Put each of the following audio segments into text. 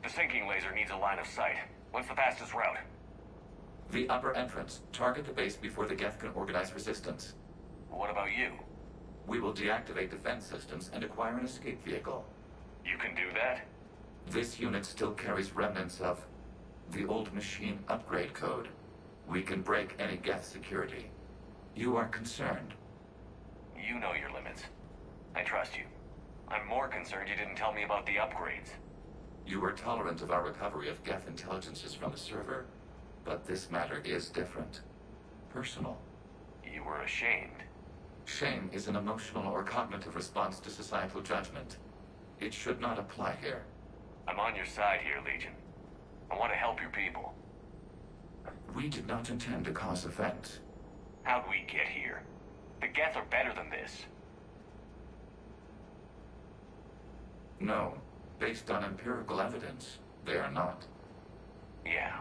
The sinking laser needs a line of sight. What's the fastest route? The upper entrance. Target the base before the geth can organize resistance. What about you? We will deactivate defense systems and acquire an escape vehicle. You can do that? This unit still carries remnants of the old machine upgrade code. We can break any geth security. You are concerned. You know your limits. I trust you. I'm more concerned you didn't tell me about the upgrades. You were tolerant of our recovery of geth intelligences from the server, but this matter is different. Personal. You were ashamed. Shame is an emotional or cognitive response to societal judgment. It should not apply here. I'm on your side here, Legion. I want to help your people. We did not intend to cause offense. How'd we get here? The geth are better than this. No. Based on empirical evidence, they are not. Yeah.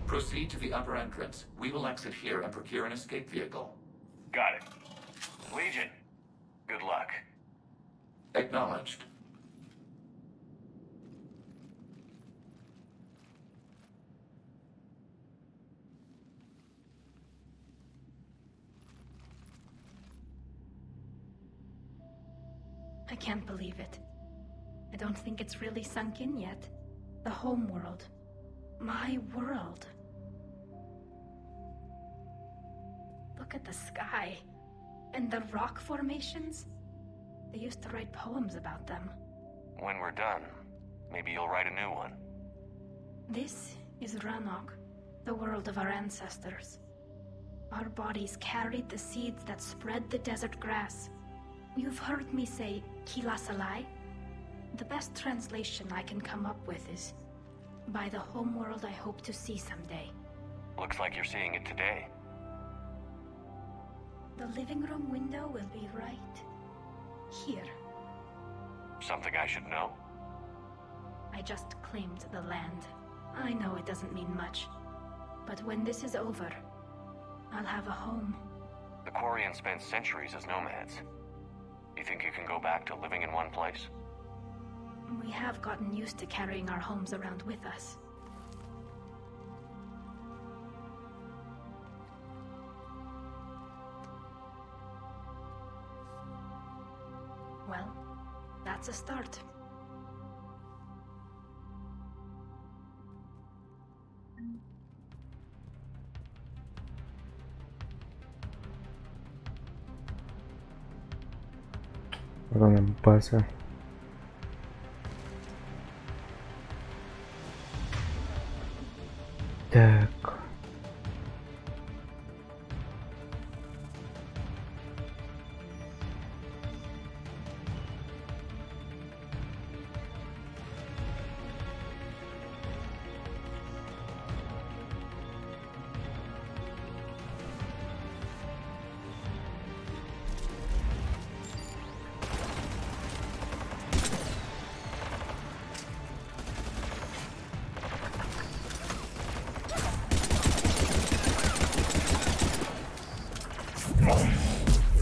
Proceed to the upper entrance. We will exit here and procure an escape vehicle. Got it. Legion, good luck. Acknowledged. I can't believe it. I don't think it's really sunk in yet. The home world. My world. Look at the sky. And the rock formations. They used to write poems about them. When we're done, maybe you'll write a new one. This is Ranok, the world of our ancestors. Our bodies carried the seeds that spread the desert grass. You've heard me say, Kilasalai? The best translation I can come up with is, by the homeworld I hope to see someday. Looks like you're seeing it today. The living room window will be right here. Something I should know? I just claimed the land. I know it doesn't mean much. But when this is over, I'll have a home. The Quarians spent centuries as nomads. You think you can go back to living in one place? We have gotten used to carrying our homes around with us. Well, that's a start. База. Так.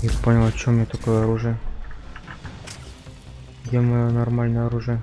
Не понял, о чем мне такое оружие. Где мое нормальное оружие?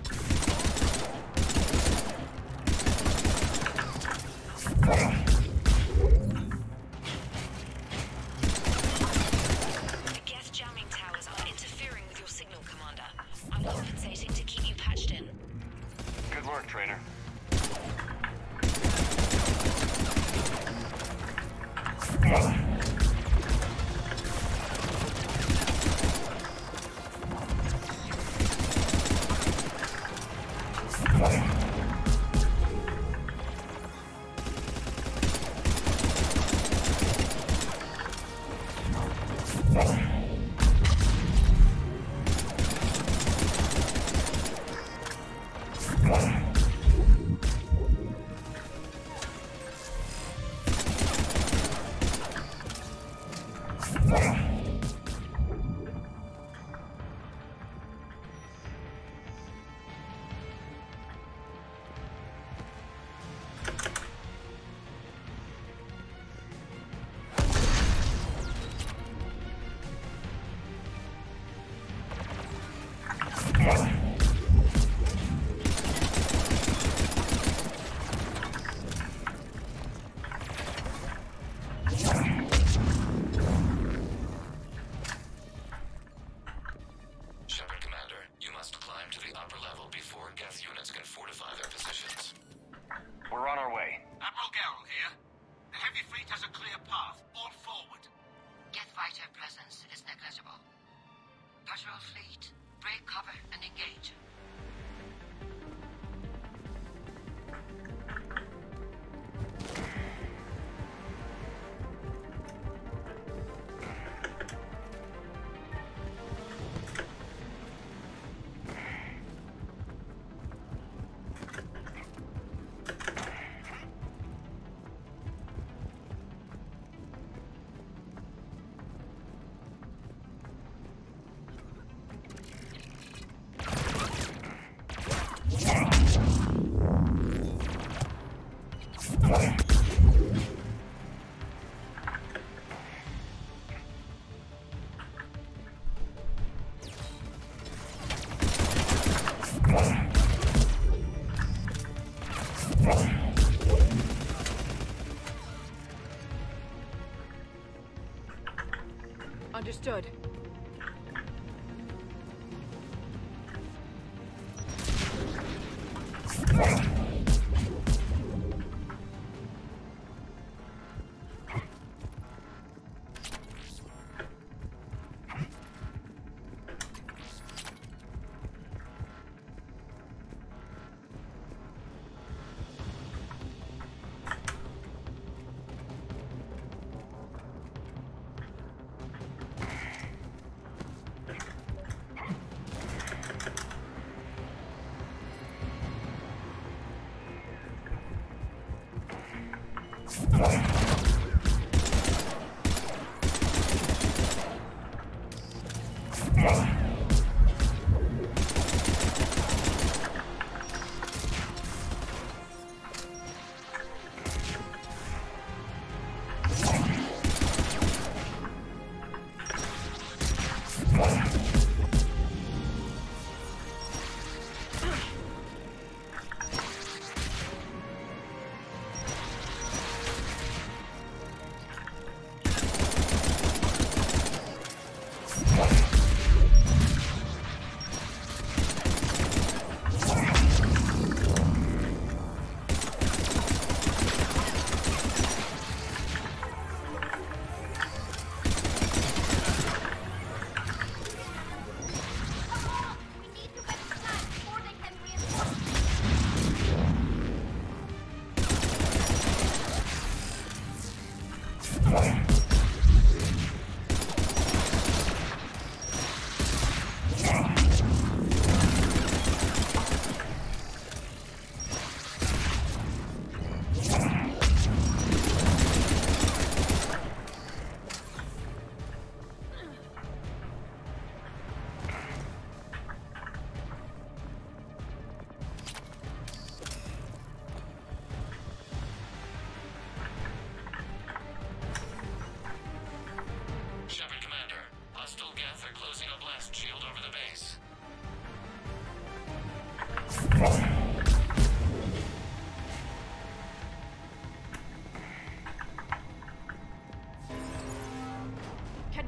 Understood.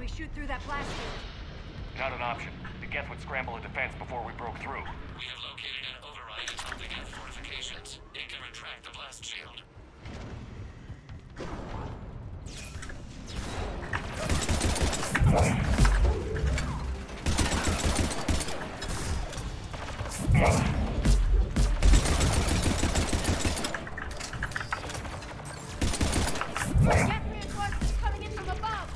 we shoot through that blast field? Not an option. The Geth would scramble a defense before we broke through. We have located an override atop the Geth fortifications. It can retract the blast shield. Geth reinforcements coming in from above!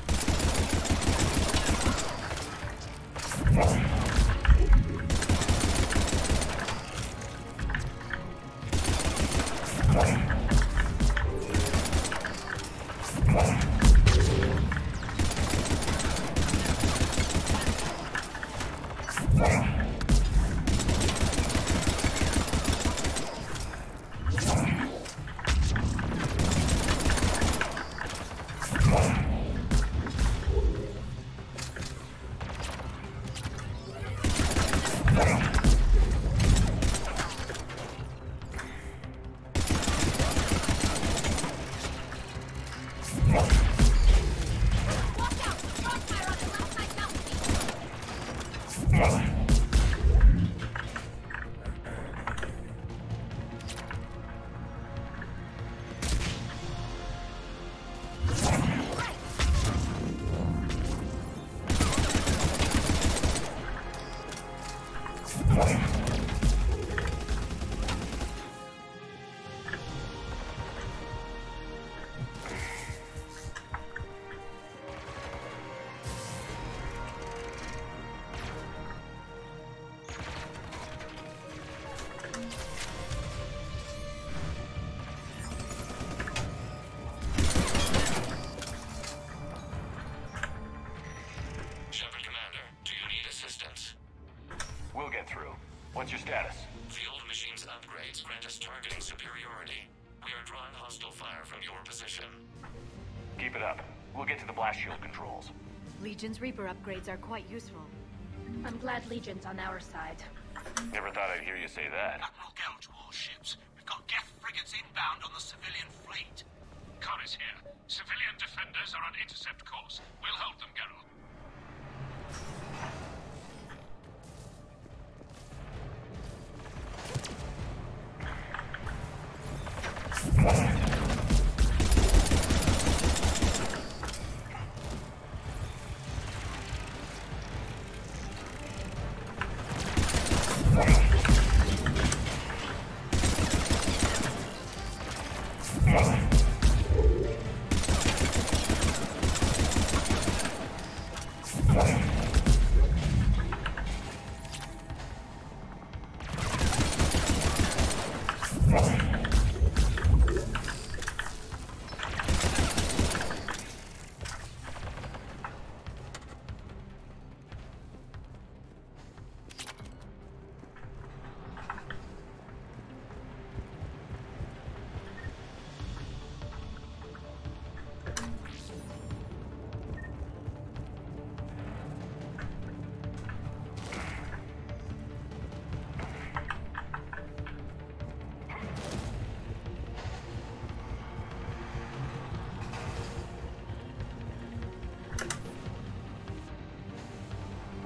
We'll get through. What's your status? The old machine's upgrades grant us targeting superiority. We are drawing hostile fire from your position. Keep it up. We'll get to the blast shield controls. Legion's Reaper upgrades are quite useful. I'm glad Legion's on our side. Never thought I'd hear you say that. Admiral Geralt to all ships. We've got Geth frigates inbound on the civilian fleet. Khan is here. Civilian defenders are on intercept course. We'll hold them, Geralt.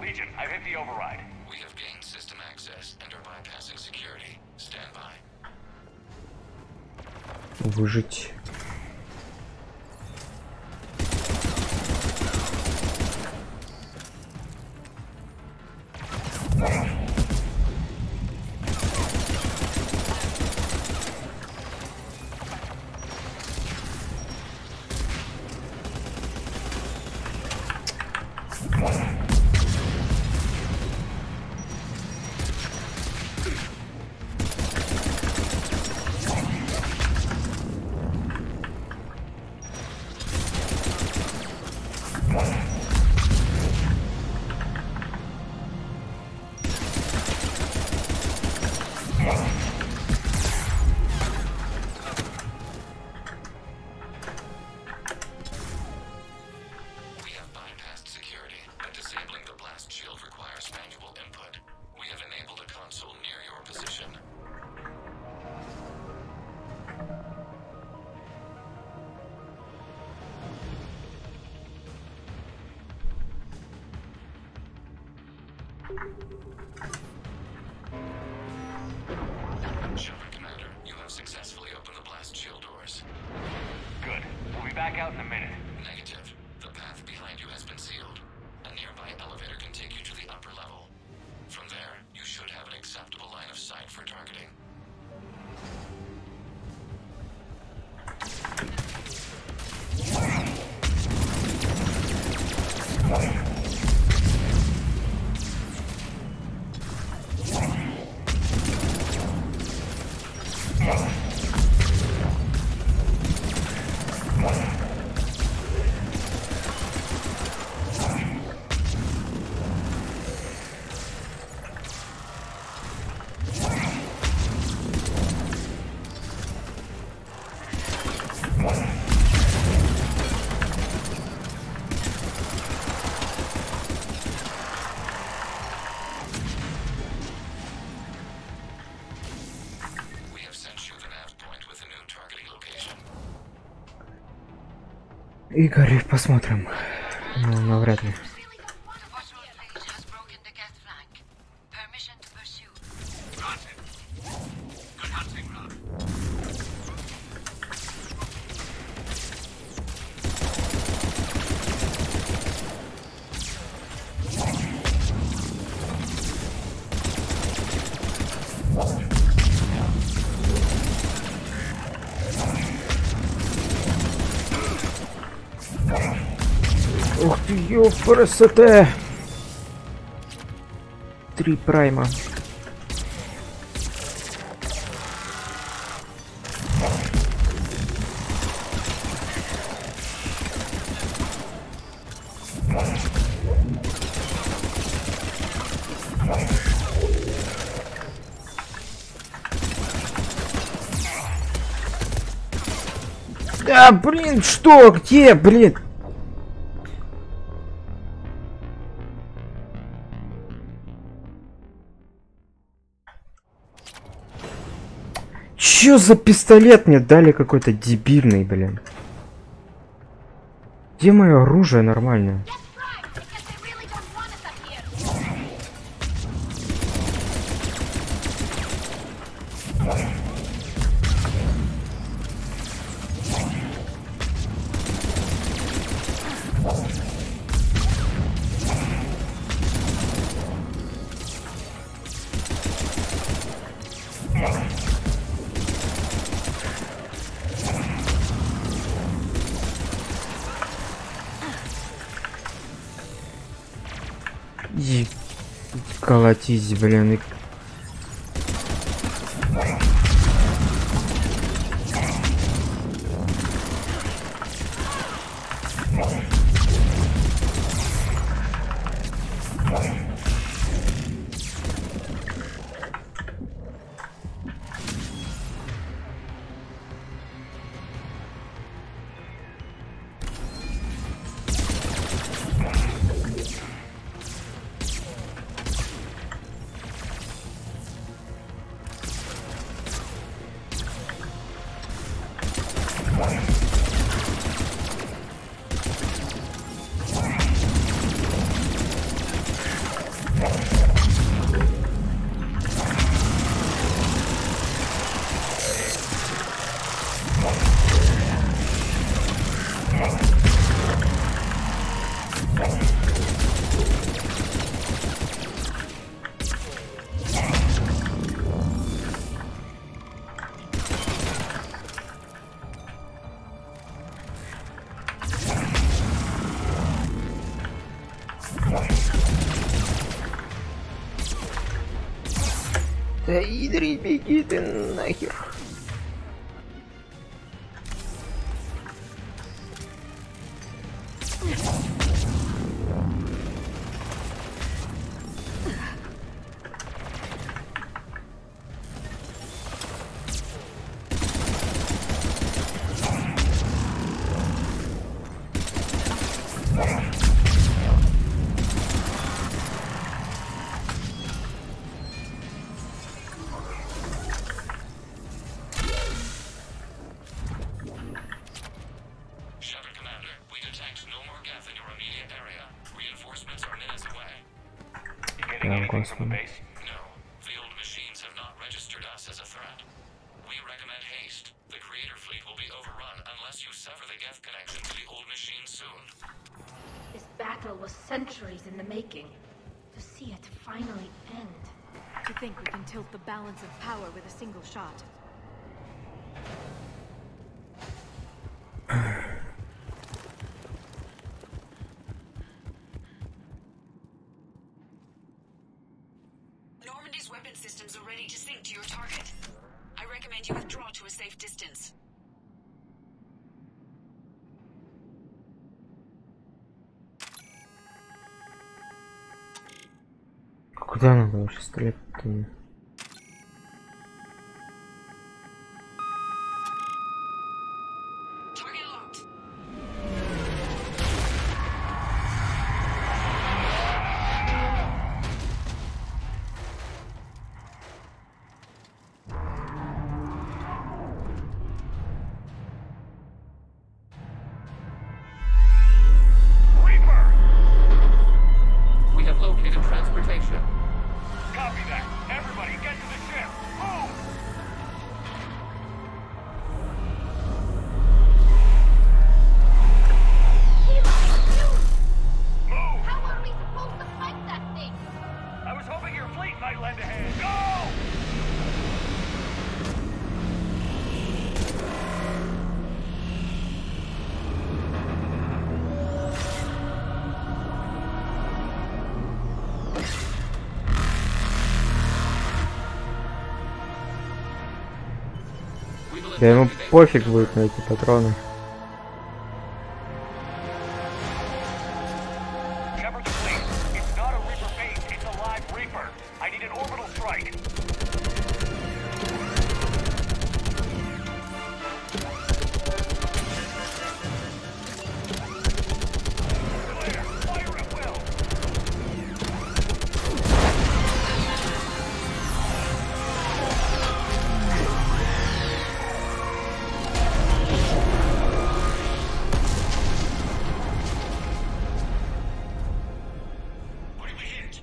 Legion, I've hit the override. We have gained system access and are bypassing security. Stand by. Выжить. Shepard Commander, you have successfully opened the blast shield doors. Good. We'll be back out in a minute. Negative. The path behind you has been sealed. A nearby elevator can take you to the upper level. From there, you should have an acceptable line of sight for targeting. Игорь, посмотрим. Ну, навряд ли. Ух ты, ёпрст! 3 прайма. Да, блин, что? Где, блин? Чё за пистолет мне дали какой-то дебильный, блин? Где мое оружие нормальное? И колотись, блин. Да идри, беги ты нахер. Getting anything from the base? No, the old machines have not registered us as a threat. We recommend haste. The creator fleet will be overrun unless you sever the geth connection to the old machine soon. This battle was centuries in the making. To see it finally end. To think we can tilt the balance of power with a single shot. Normandy's weapon systems are ready to sync to your target. I recommend you withdraw to a safe distance. Куда надо вообще стрелять-то? Target locked. Reaper! We have located transportation. Copy that. Everybody, get to the ship. Move! Move! How are we supposed to fight that thing? I was hoping your fleet might lend a hand. Go! We will Да ему investigate. пофиг будет на эти патроны. Shepard to fleet. It's not a Reaper base, it's a live Reaper. I need an orbital strike. Clear. Fire at will. What did we hit?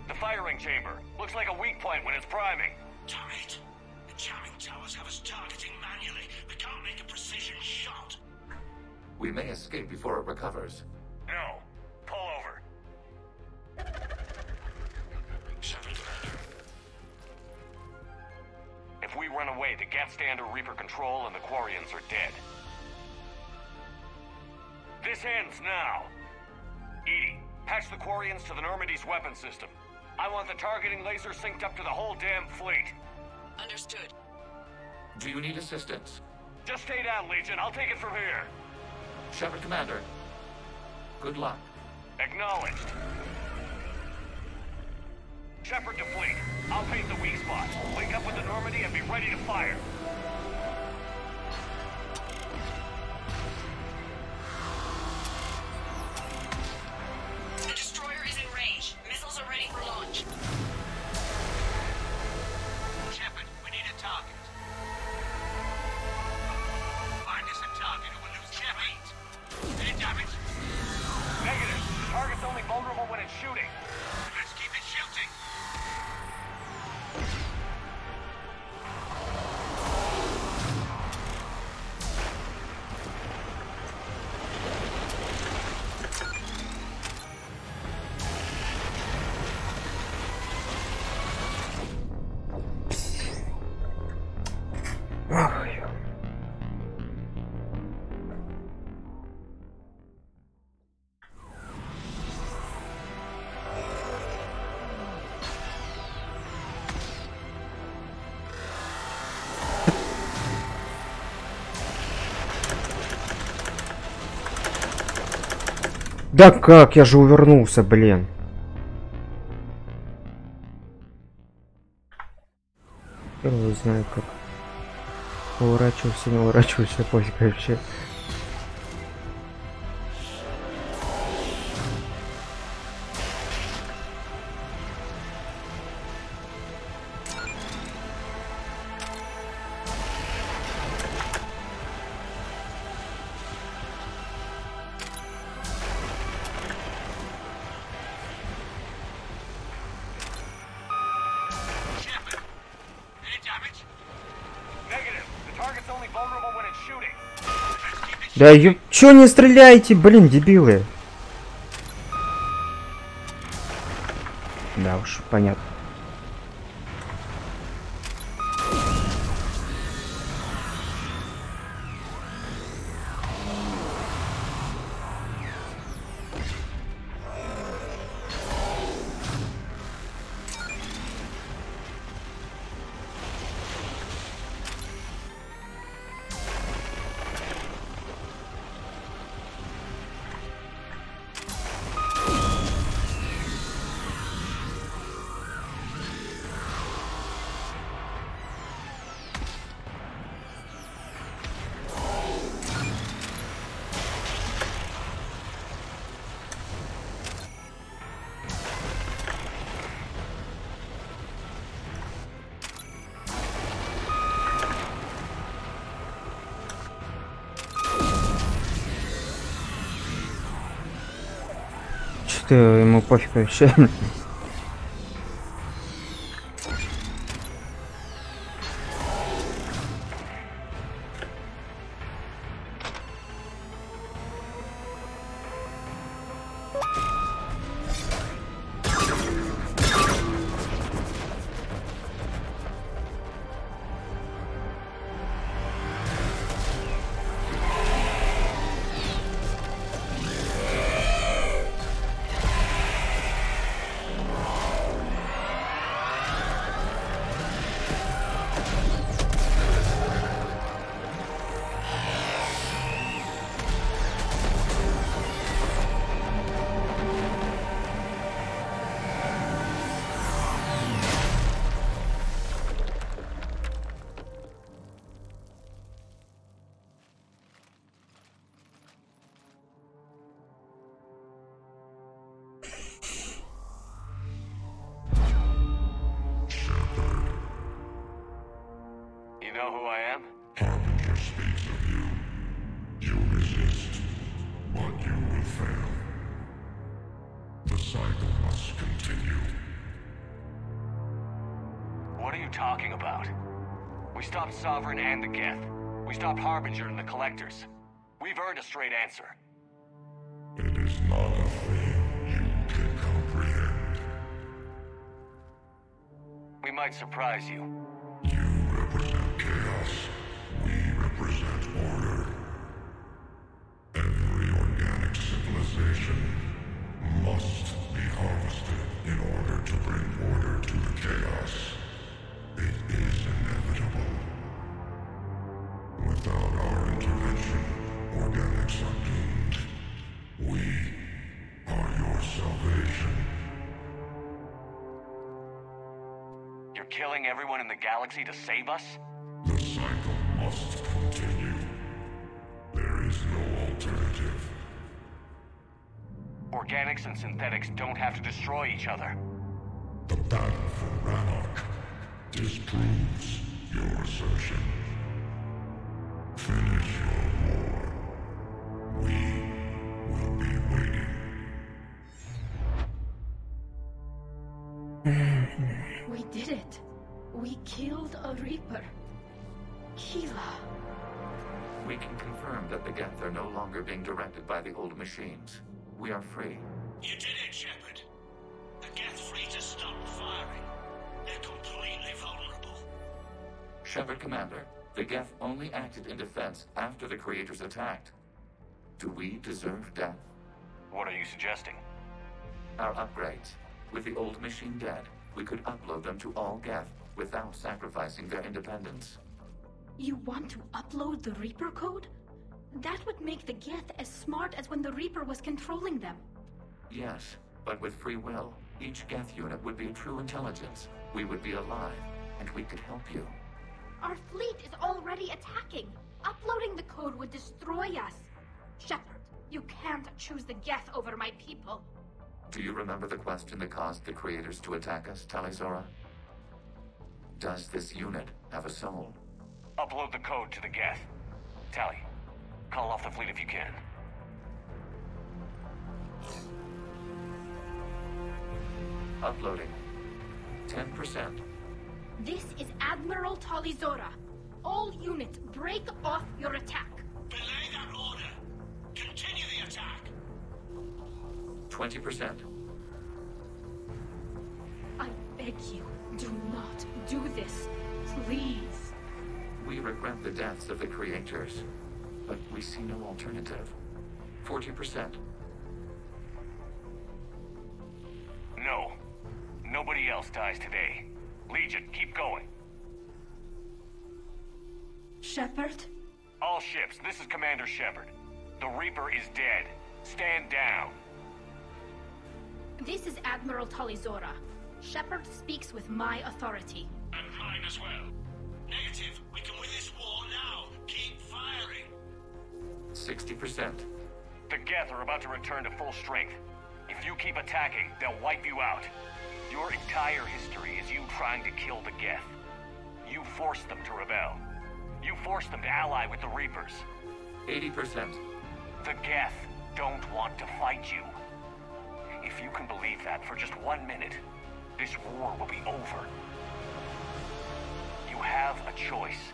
The firing chamber. Looks like a weak point when it's priming. Damn it! The jamming towers have us targeting manually. We can't make a precision shot. We may escape before it recovers. No. Pull over. Shepard, Commander. If we run away, the Geth stand under Reaper control and the Quarians are dead. This ends now. Edie, patch the Quarians to the Normandy's weapon system. I want the targeting laser synced up to the whole damn fleet. Understood. Do you need assistance? Just stay down, Legion. I'll take it from here. Shepard, Commander. Good luck. Acknowledged. Shepard to fleet. I'll paint the weak spot. Link up with the Normandy and be ready to fire. The destroyer is in range. Missiles are ready for launch. Shepard, we need a target. Find us a target or we'll lose their beat. Any damage? Negative. Target's only vulnerable when it's shooting. Let's keep it shooting. Ах, да как? Я же увернулся, блин. Я не знаю как. Уворачивался, не уворачивался, пофиг вообще. responding. Да чё не стреляете, блин, дебилы? Да уж, понятно. Что ему пофиг вообще. know who I am? Harbinger speaks of you. You resist, but you will fail. The cycle must continue. What are you talking about? We stopped Sovereign and the Geth. We stopped Harbinger and the Collectors. We've earned a straight answer. It is not a thing you can comprehend. We might surprise you. You represent chaos. We represent order. Every organic civilization must be harvested in order to bring order to the chaos. It is inevitable. Without our intervention, organics are doomed. We are your salvation. You're killing everyone in the galaxy to save us? The cycle must continue. There is no alternative. Organics and synthetics don't have to destroy each other. The battle for Rannoch disproves your assertion. Finish your war. We will be waiting. We did it. We killed a Reaper. Kila. We can confirm that the geth are no longer being directed by the old machines. We are free. You did it, Shepard. The geth fleet has stopped firing. They're completely vulnerable. Shepard Commander, the geth only acted in defense after the creators attacked. Do we deserve death? What are you suggesting? Our upgrades. With the old machine dead, we could upload them to all geth without sacrificing their independence. You want to upload the Reaper code? That would make the Geth as smart as when the Reaper was controlling them. Yes, but with free will, each geth unit would be a true intelligence. We would be alive, and we could help you. Our fleet is already attacking. Uploading the code would destroy us. Shepard, you can't choose the Geth over my people. Do you remember the question that caused the creators to attack us, Talizora? Does this unit have a soul? Upload the code to the Geth. Tally, call off the fleet if you can. Uploading. 10%. This is Admiral Talizora. All units, break off your attack. 20%. I beg you, do not do this. Please. We regret the deaths of the creators, but we see no alternative. 40%. No. Nobody else dies today. Legion, keep going. Shepard? All ships, this is Commander Shepard. The Reaper is dead. Stand down. This is Admiral Talizora. Shepard speaks with my authority. And mine as well. Negative. We can win this war now. Keep firing. 60%. The Geth are about to return to full strength. If you keep attacking, they'll wipe you out. Your entire history is you trying to kill the Geth. You forced them to rebel. You forced them to ally with the Reapers. 80%. The Geth don't want to fight you. If you can believe that for just 1 minute, this war will be over. You have a choice.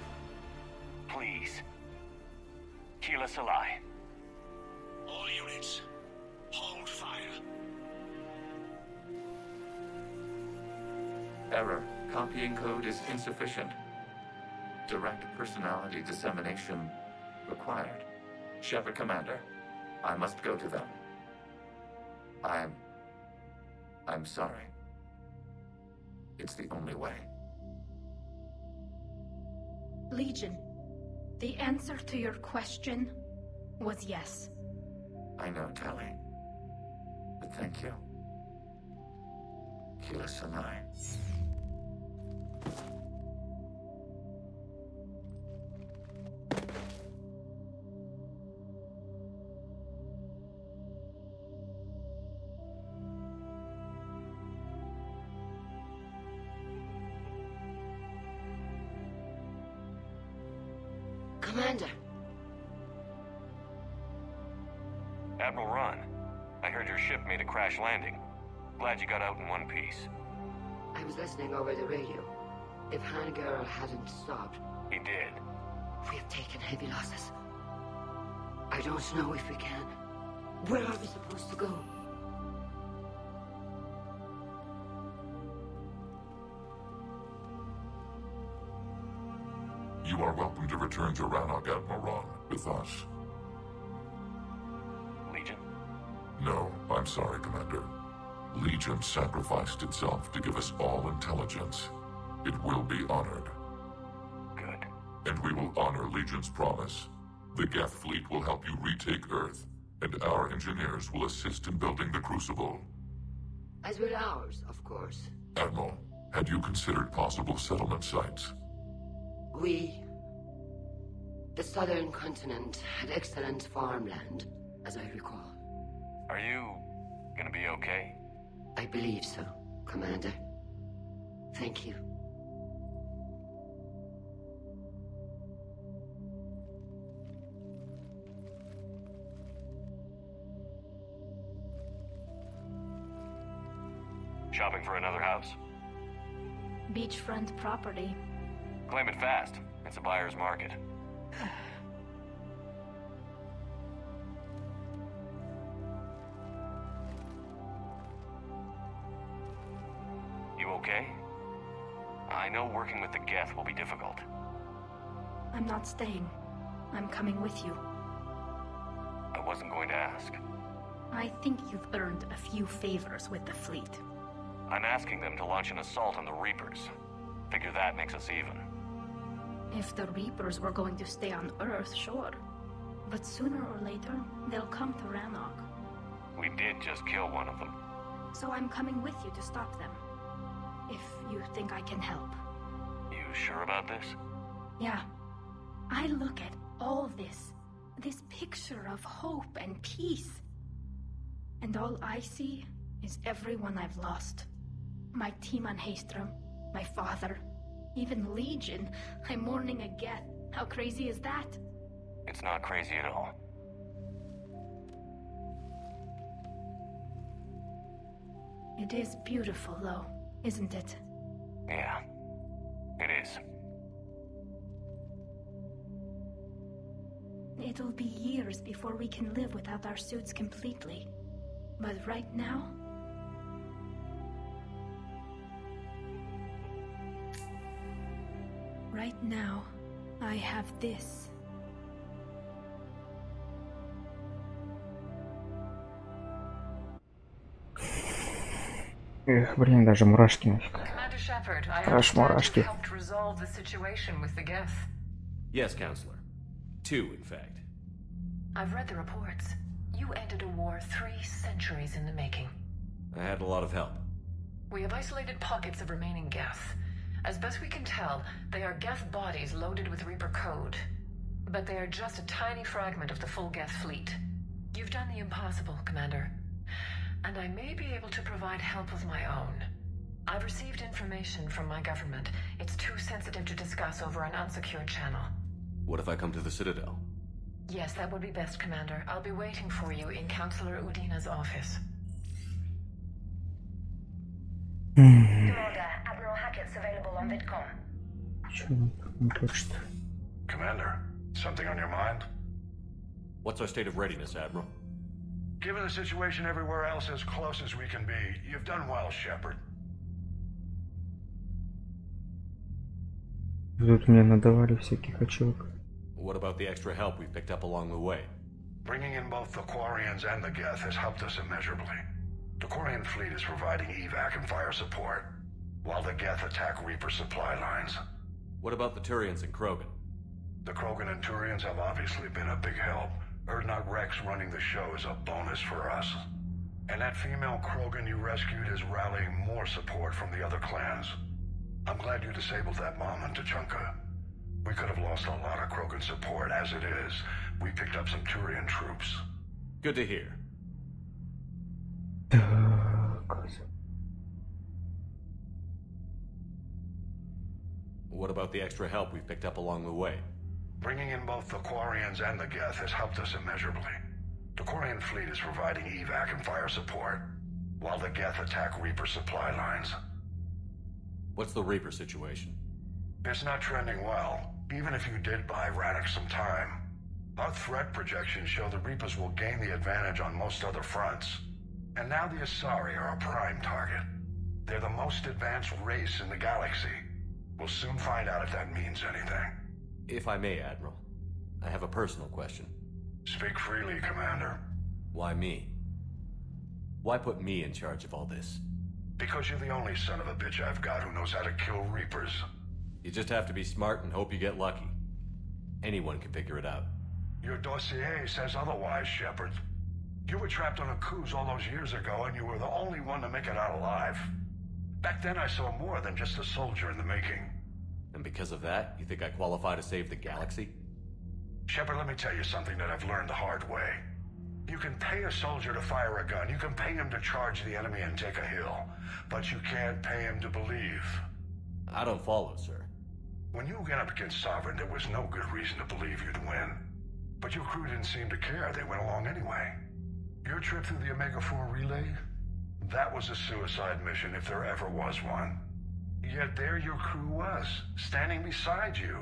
Please. Keep us alive. All units, hold fire. Error. Copying code is insufficient. Direct personality dissemination required. Shepard Commander, I must go to them. I'm sorry. It's the only way. Legion, the answer to your question was yes. I know, Tali. But thank you. Kila Sanai. Commander. Admiral Ron, I heard your ship made a crash landing. Glad you got out in one piece. I was listening over the radio. If Hangirl hadn't stopped... He did. We have taken heavy losses. I don't know if we can. Where are we supposed to go? You are welcome to return to Rannoch, Admiral Ron, with us. Legion? No, I'm sorry, Commander. Legion sacrificed itself to give us all intelligence. It will be honored. Good. And we will honor Legion's promise. The Geth fleet will help you retake Earth, and our engineers will assist in building the Crucible. As will ours, of course. Admiral, had you considered possible settlement sites? The southern continent had excellent farmland, as I recall. Are you gonna be okay? I believe so, Commander. Thank you. Shopping for another house? Beachfront property. Claim it fast. It's a buyer's market. You okay? I know working with the Geth will be difficult. I'm not staying. I'm coming with you. I wasn't going to ask. I think you've earned a few favors with the fleet. I'm asking them to launch an assault on the Reapers. Figure that makes us even. If the Reapers were going to stay on Earth, sure. But sooner or later, they'll come to Rannoch. We did just kill one of them. So I'm coming with you to stop them. If you think I can help. You sure about this? Yeah. I look at all this picture of hope and peace. And all I see is everyone I've lost. My team on Haestrom, my father, even Legion. I'm mourning a Geth. How crazy is that? It's not crazy at all. It is beautiful, though, isn't it? Yeah, it is. It'll be years before we can live without our suits completely. But right now, I have this. Эх, блин, даже мурашки нафиг. Аж мурашки. Yes, Counselor. 2, in fact. I've read the reports. You ended a war 3 centuries in the making. I had a lot of help. We have isolated pockets of remaining Geth. As best we can tell, they are Geth bodies loaded with Reaper code. But they are just a tiny fragment of the full Geth fleet. You've done the impossible, Commander. And I may be able to provide help of my own. I've received information from my government. It's too sensitive to discuss over an unsecured channel. What if I come to the Citadel? Yes, that would be best, Commander. I'll be waiting for you in Counselor Udina's office. Order. Admiral Hackett's available on Vidcom. Commander, something on your mind? What's our state of readiness, Admiral? Given the situation everywhere else as close as we can be, you've done well, Shepard. Тут мне надавали всяких ачивок. What about the extra help we picked up along the way? Bringing in both the Quarians and the Geth has helped us immeasurably. The Quarian fleet is providing evac and fire support, while the Geth attack Reaper supply lines. What about the Turians and Krogan? The Krogan and Turians have obviously been a big help. Erdnot Rex running the show is a bonus for us. And that female Krogan you rescued is rallying more support from the other clans. I'm glad you disabled that mom in Tuchanka. We could have lost a lot of Krogan support. As it is, we picked up some Turian troops. Good to hear. What about the extra help we picked up along the way? Bringing in both the Quarians and the Geth has helped us immeasurably. The Quarian fleet is providing evac and fire support, while the Geth attack Reaper supply lines. What's the Reaper situation? It's not trending well, even if you did buy Radix some time. Our threat projections show the Reapers will gain the advantage on most other fronts. And now the Asari are a prime target. They're the most advanced race in the galaxy. We'll soon find out if that means anything. If I may, Admiral, I have a personal question. Speak freely, Commander. Why me? Why put me in charge of all this? Because you're the only son of a bitch I've got who knows how to kill Reapers. You just have to be smart and hope you get lucky. Anyone can figure it out. Your dossier says otherwise, Shepard. You were trapped on a cruise all those years ago, and you were the only one to make it out alive. Back then I saw more than just a soldier in the making. And because of that, you think I qualify to save the galaxy? Shepard, let me tell you something that I've learned the hard way. You can pay a soldier to fire a gun, you can pay him to charge the enemy and take a hill, but you can't pay him to believe. I don't follow, sir. When you went up against Sovereign, there was no good reason to believe you'd win. But your crew didn't seem to care, they went along anyway. Your trip through the Omega-4 relay? That was a suicide mission if there ever was one. Yet there your crew was, standing beside you,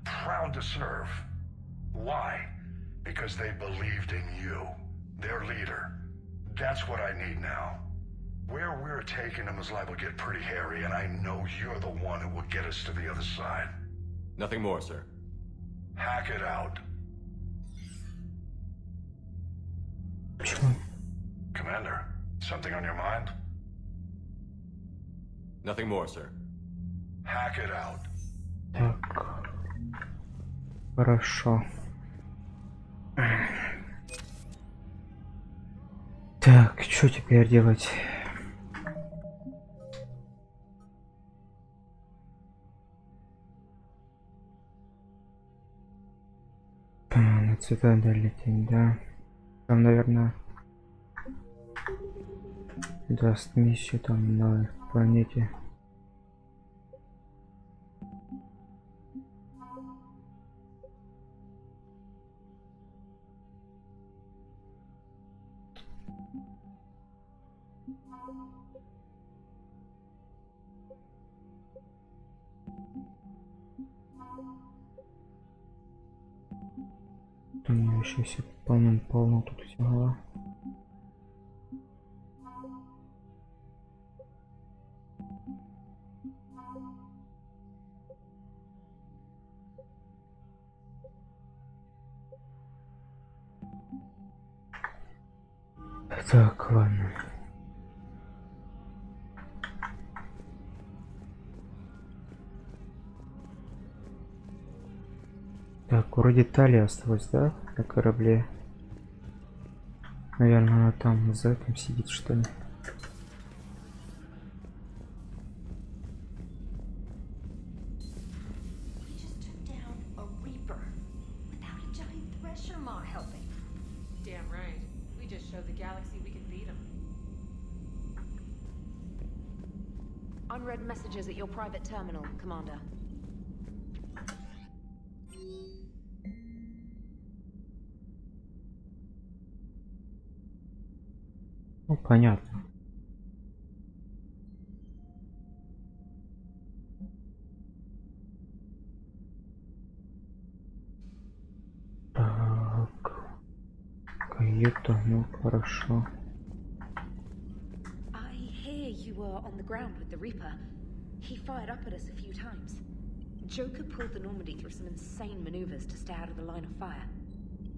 proud to serve. Why? Because they believed in you, their leader. That's what I need now. Where we're taking them is liable to get pretty hairy, and I know you're the one who will get us to the other side. Nothing more, sir. Hack it out. Commander, something on your mind? Nothing more, sir. Hack it out. Так. Хорошо. Так, что теперь делать? На цитадель лететь, да. Там, наверное, даст миссию там на планете. У меня еще все полным-полно тут всего. Так, ладно. Так, вроде талия осталась, да, на корабле? Наверное, она там за этим сидит, что ли? Unread messages at your private terminal, Commander. Ну, понятно. Так. Каюта, ну хорошо. You were on the ground with the Reaper. He fired up at us a few times. Joker pulled the Normandy through some insane maneuvers to stay out of the line of fire.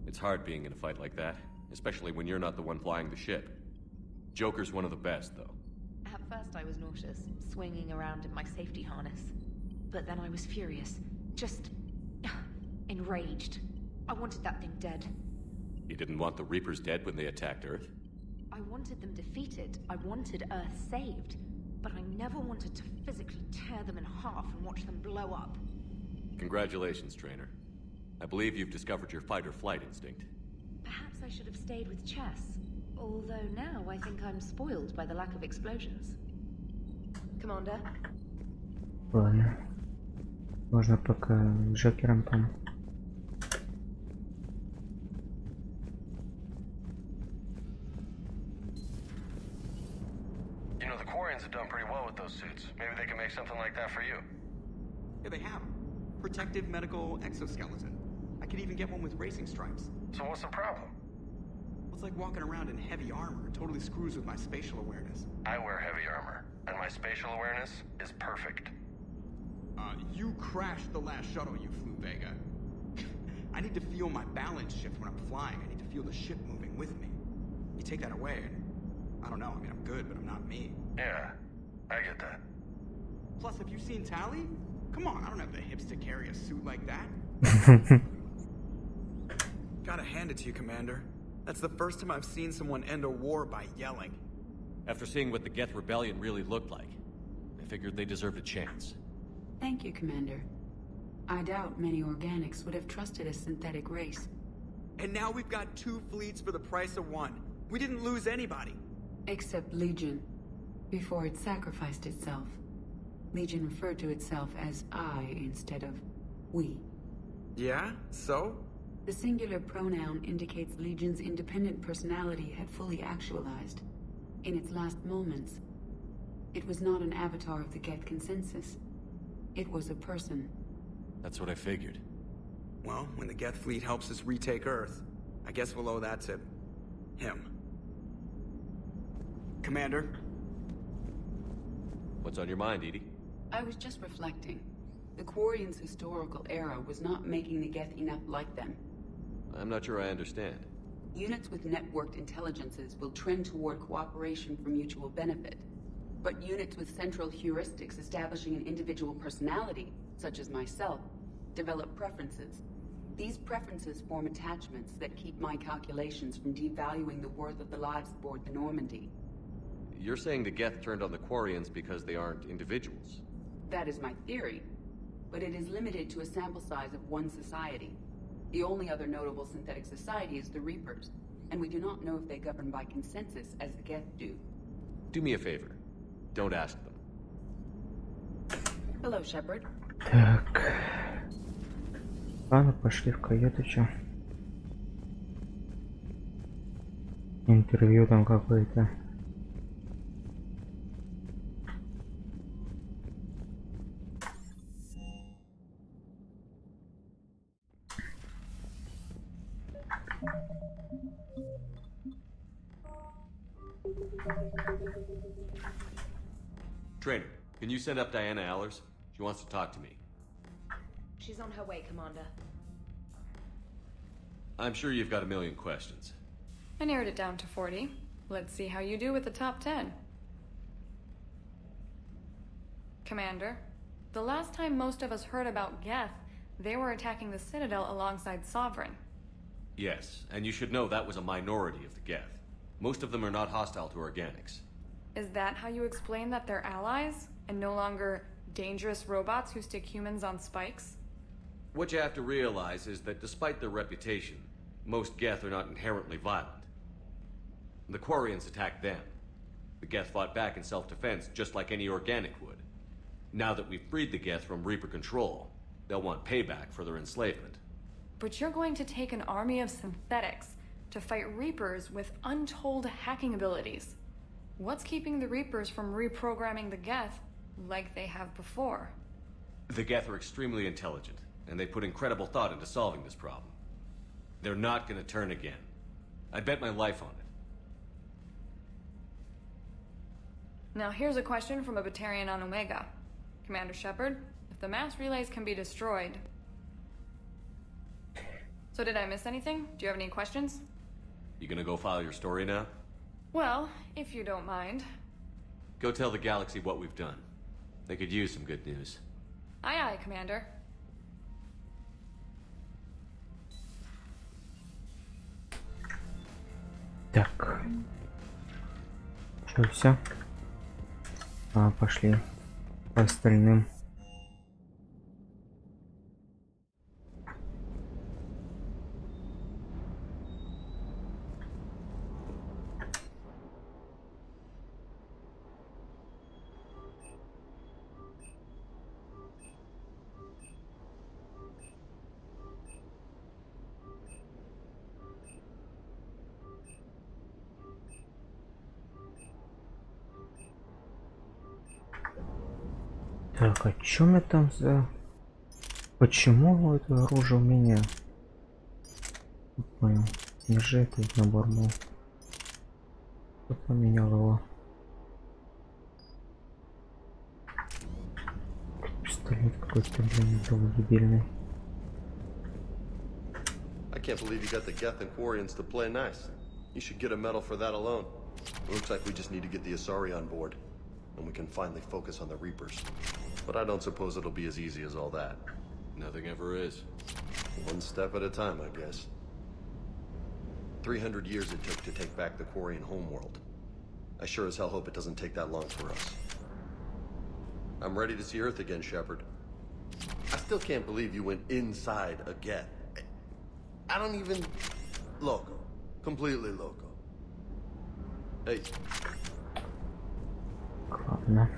It's hard being in a fight like that, especially when you're not the one flying the ship. Joker's one of the best, though. At first I was nauseous, swinging around in my safety harness. But then I was furious. Just enraged. I wanted that thing dead. You didn't want the Reapers dead when they attacked Earth? I wanted them defeated. I wanted Earth saved. But I never wanted to physically tear them in half and watch them blow up. Congratulations, Trainer. I believe you've discovered your fight-or-flight instinct. Perhaps I should have stayed with chess. Although now I think I'm spoiled by the lack of explosions. Commander? Ладно. Можно пока Джокером там. You know, the Quarians have done pretty well with those suits. Maybe they can make something like that for you. Yeah, they have. Protective medical exoskeleton. I could even get one with racing stripes. So what's the problem? It's like walking around in heavy armor. It totally screws with my spatial awareness. I wear heavy armor, and my spatial awareness is perfect. You crashed the last shuttle you flew, Vega. I need to feel my balance shift when I'm flying. I need to feel the ship moving with me. You take that away, and I don't know. I mean, I'm good, but I'm not me. Yeah, I get that. Plus, have you seen Tally? Come on, I don't have the hips to carry a suit like that. Gotta hand it to you, Commander. That's the first time I've seen someone end a war by yelling. After seeing what the Geth Rebellion really looked like, I figured they deserved a chance. Thank you, Commander. I doubt many organics would have trusted a synthetic race. And now we've got 2 fleets for the price of 1. We didn't lose anybody. Except Legion. Before it sacrificed itself. Legion referred to itself as I instead of we. Yeah? So? The singular pronoun indicates Legion's independent personality had fully actualized. In its last moments, it was not an avatar of the Geth consensus. It was a person. That's what I figured. Well, when the Geth fleet helps us retake Earth, I guess we'll owe that to him. Commander? What's on your mind, Edie? I was just reflecting. The Quarians' historical era was not making the Geth enough like them. I'm not sure I understand. Units with networked intelligences will trend toward cooperation for mutual benefit. But units with central heuristics establishing an individual personality, such as myself, develop preferences. These preferences form attachments that keep my calculations from devaluing the worth of the lives aboard the Normandy. You're saying the Geth turned on the Quarians because they aren't individuals? That is my theory, but it is limited to a sample size of one society. The only other notable synthetic society is the Reapers, and we do not know if they govern by consensus as the Geth do. Do me a favor. Don't ask them. Hello, Shepard. Так. Ладно, пошли в каюту, чё? Интервью там какое-то. Trainer, can you send up Diana Allers? She wants to talk to me. She's on her way, Commander. I'm sure you've got a million questions. I narrowed it down to 40. Let's see how you do with the top 10. Commander, the last time most of us heard about Geth, they were attacking the Citadel alongside Sovereign. Yes, and you should know that was a minority of the Geth. Most of them are not hostile to organics. Is that how you explain that they're allies, and no longer dangerous robots who stick humans on spikes? What you have to realize is that despite their reputation, most Geth are not inherently violent. The Quarians attacked them. The Geth fought back in self-defense just like any organic would. Now that we've freed the Geth from Reaper control, they'll want payback for their enslavement. But you're going to take an army of synthetics to fight Reapers with untold hacking abilities. What's keeping the Reapers from reprogramming the Geth like they have before? The Geth are extremely intelligent, and they put incredible thought into solving this problem. They're not gonna turn again. I'd bet my life on it. Now here's a question from a Batarian on Omega. Commander Shepard, if the mass relays can be destroyed... So did I miss anything? Do you have any questions? You gonna go file your story now? Well, if you don't mind. Go tell the galaxy what we've done. They could use some good news. Aye aye, Commander. Так. Что, все? Пошли по остальным. Так, а чё мы там за... Почему это оружие у меня? Не понял. Не же этот набор был. Кто поменял его? Пистолет какой-то, блин, был дебильный. I can't believe you got the Geth and Quarians to play nice. You should get a medal for that alone. It looks like we just need to get the Asari on board, and we can finally focus on the Reapers. But I don't suppose it'll be as easy as all that. Nothing ever is. One step at a time, I guess. 300 years it took to take back the Quarian homeworld. I sure as hell hope it doesn't take that long for us. I'm ready to see Earth again, Shepard. I still can't believe you went inside a Geth. I don't even... Loco. Completely loco. Hey. Ладно.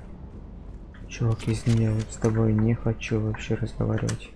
Чувак, извини, я вот с тобой не хочу вообще разговаривать.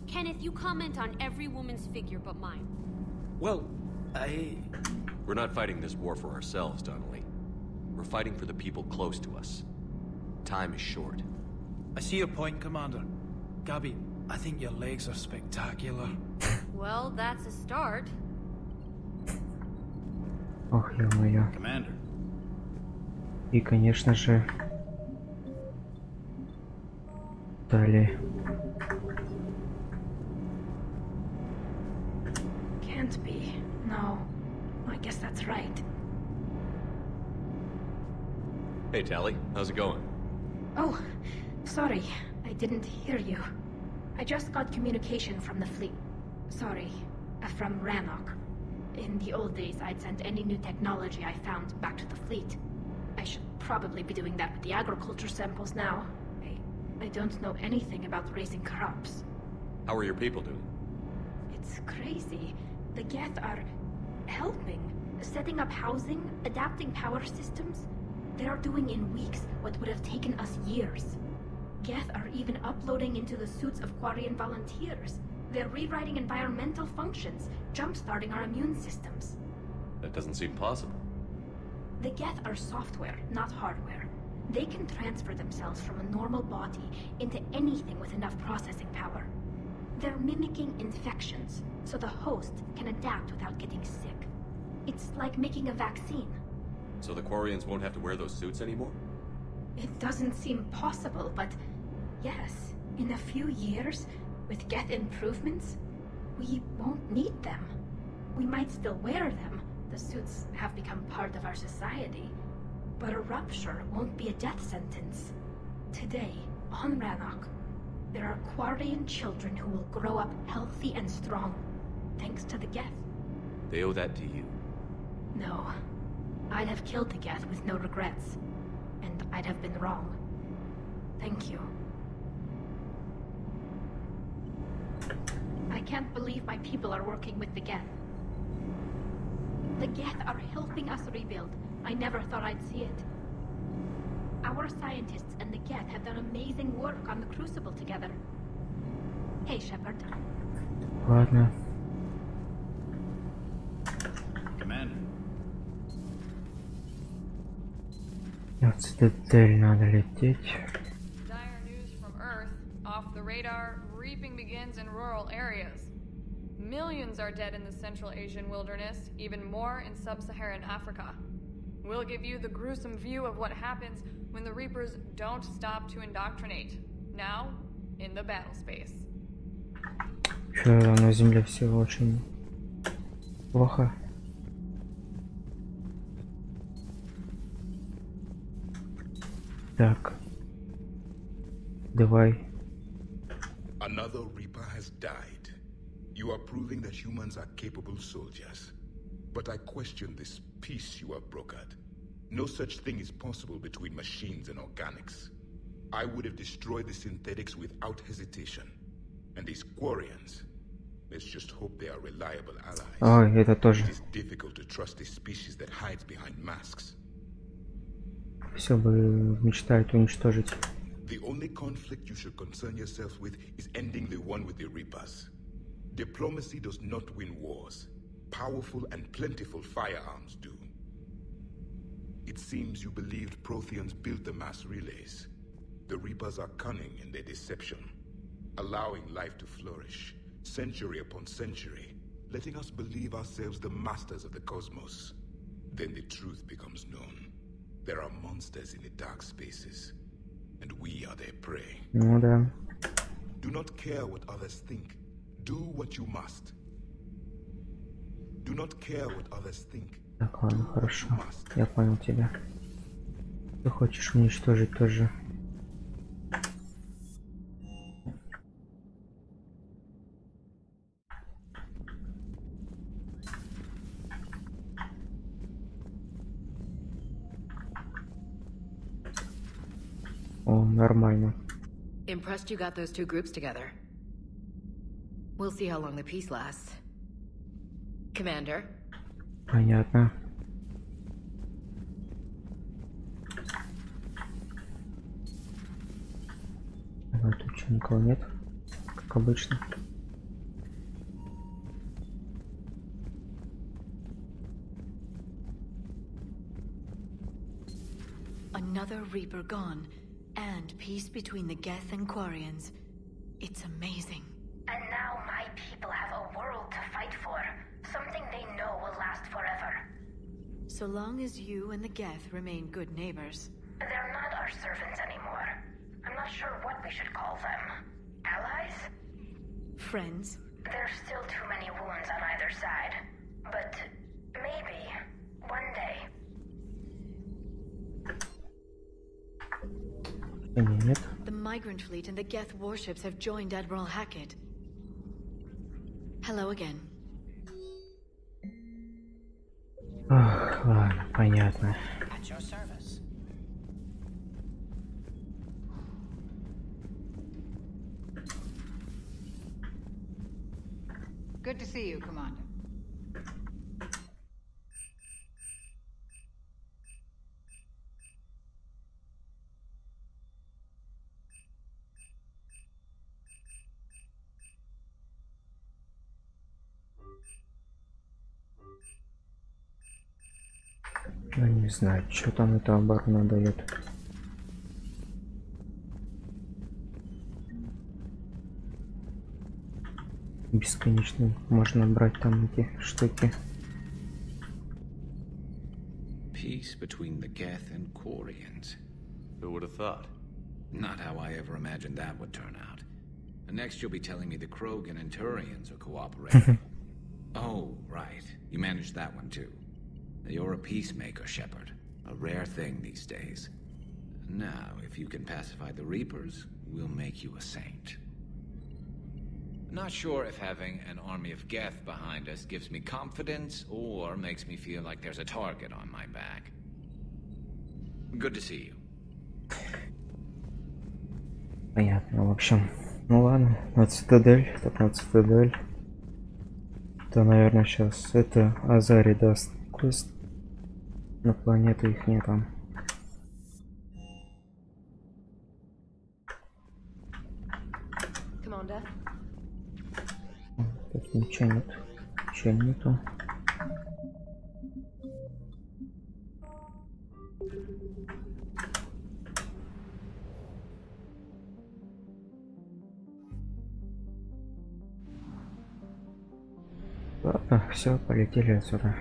Kenneth, you comment on every woman's figure but mine. Well, We're not fighting this war for ourselves, Donnelly. We're fighting for the people close to us. Time is short. I see your point, Commander. Gabby, I think your legs are spectacular. Well, that's a start. Ох, ё-моё. Commander. И, конечно же, далее. Can't be. No. I guess that's right. Hey, Tally. How's it going? Oh, sorry. I didn't hear you. I just got communication from the fleet. Sorry. From Rannoch. In the old days, I'd send any new technology I found back to the fleet. I should probably be doing that with the agriculture samples now. I don't know anything about raising crops. How are your people doing? It's crazy. The Geth are helping. Setting up housing, adapting power systems. They are doing in weeks what would have taken us years. Geth are even uploading into the suits of Quarian volunteers. They're rewriting environmental functions, jump-starting our immune systems. That doesn't seem possible. The geth are software, not hardware. They can transfer themselves from a normal body into anything with enough processing power. They're mimicking infections, so the host can adapt without getting sick. It's like making a vaccine. So the Quarians won't have to wear those suits anymore? It doesn't seem possible, but yes, in a few years, with geth improvements, we won't need them. We might still wear them. The suits have become part of our society. But a rupture won't be a death sentence. Today, on Rannoch, there are Quarian children who will grow up healthy and strong, thanks to the geth. They owe that to you. No. I'd have killed the geth with no regrets. And I'd have been wrong. Thank you. I can't believe my people are working with the geth. The geth are helping us rebuild. I never thought I'd see it. Our scientists and the geth have done amazing work on the Crucible together. Hey, Shepard. Ладно. Commander. В цитадель надо лететь. Dire news from Earth. Off the radar, reaping begins in rural areas. Millions are dead in the Central Asian wilderness, even more in sub-Saharan Africa. We'll give you the gruesome view of what happens when the Reapers don't stop to indoctrinate. Now, in the battle space. Что на Земле все очень плохо. Так. Давай. Another Reaper has died. You are proving that humans are capable soldiers. But I question this peace you have brokered. No such thing is possible between machines and organics. I would have destroyed the synthetics without hesitation. And these Quarians, let's just hope they are reliable allies. Ой, это тоже. It is difficult to trust a species that hides behind masks. Все бы мечтают уничтожить. The only conflict you should concern yourself with is ending the one with the Reapers. Diplomacy does not win wars. Powerful and plentiful firearms do. It seems you believed Protheans built the mass relays. The Reapers are cunning in their deception, allowing life to flourish, century upon century, letting us believe ourselves the masters of the cosmos. Then the truth becomes known. There are monsters in the dark spaces, and we are their prey. Ну да. Do not care what others think. Do what you must. Do not care what others think. Так, ладно, хорошо. Я понял тебя. Ты хочешь уничтожить тоже. О, нормально. Impressed you got those two groups together. We'll see how long the peace lasts. Commander? Понятно. Ага, тут что, никого нет? Как обычно. Another Reaper gone, and peace between the Geth and Quarians. It's amazing. And now my people have a world to fight for. Something they know will last forever. So long as you and the Geth remain good neighbors. They're not our servants anymore. I'm not sure what we should call them. Allies? Friends? There's still too many wounds on either side. But maybe one day. The migrant fleet and the Geth warships have joined Admiral Hackett. Hello again. Ах, ладно, понятно. At your service. Good to see you, Commander. Я не знаю, что там эта оборона дает. Бесконечно можно брать там эти штуки. Peace between the Geth and Quarians. Who would have thought? Not how I ever imagined that would turn out. Next you'll be telling me the Krogan and Turians are cooperating. Oh, right. You managed that one too. You're a peacemaker, Shepard. A rare thing these days. Now, if you can pacify the Reapers, we'll make you a saint. Not sure if having an army of Geth behind us gives me confidence or makes me feel like there's a target on my back. Good to see you. Понятно, в общем. Ну ладно, на цитадель, так на цитадель. То, наверное, сейчас это Азари даст квест на планету их нет там. Тут ничего нет. Ничего нету. Ладно, все, полетели отсюда.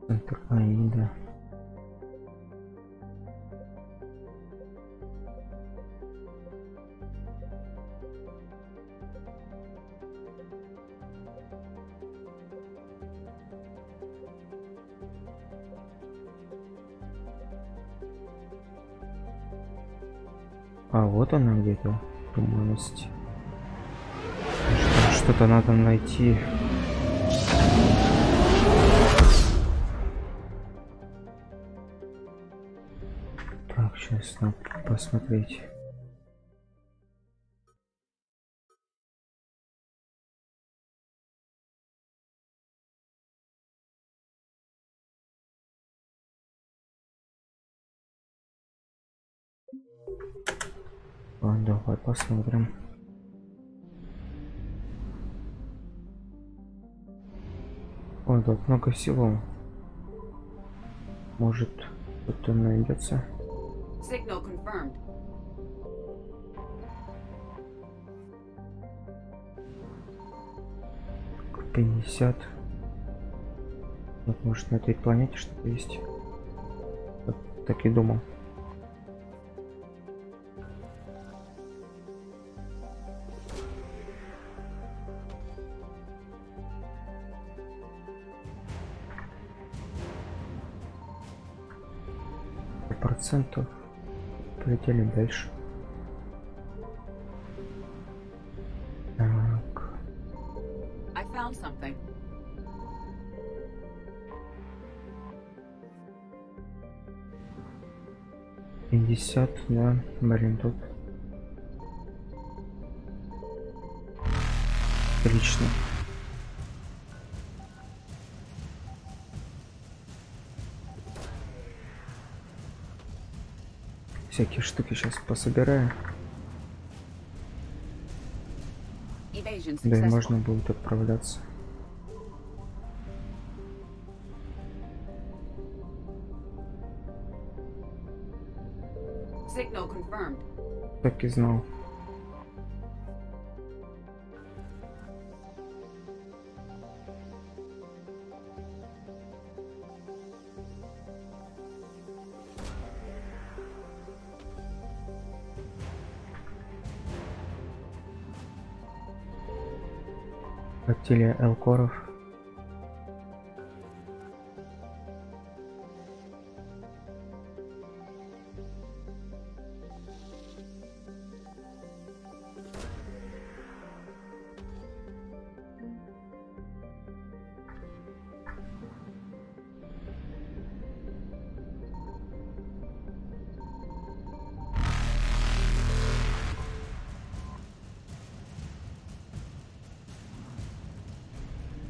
Интерпланета. А вот она где-то. Туманность. Что-то надо найти. Так, сейчас надо посмотреть. Давай посмотрим. Ой, тут много всего. Может, кто-то найдется. Signal confirmed. — 50. Вот, может, на этой планете что-то есть. Вот, так и думал. Процентов. Полетели дальше. Так. I found something. $50, да, блин, тут. Отлично. Всякие штуки сейчас пособираю. Да и можно будет отправляться. Так и знал. Флотилия Элкоров.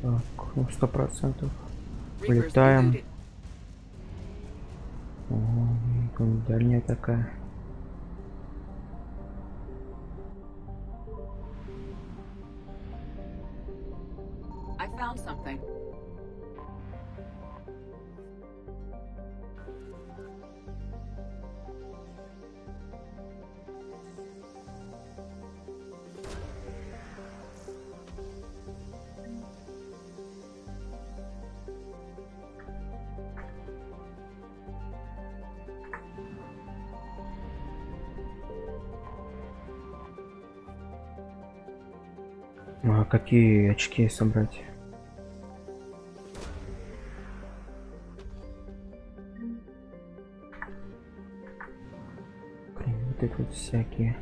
Так, ну 100%. Улетаем. О, дальняя такая. found something. А какие очки собрать? Вот это вот всякие.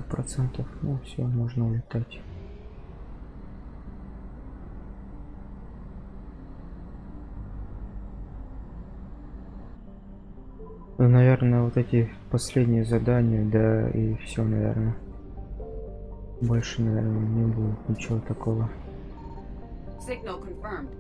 %, ну все, можно улетать. Ну, наверное, вот эти последние задания, да, и все, наверное. Больше, наверное, не будет ничего такого. Signal confirmed.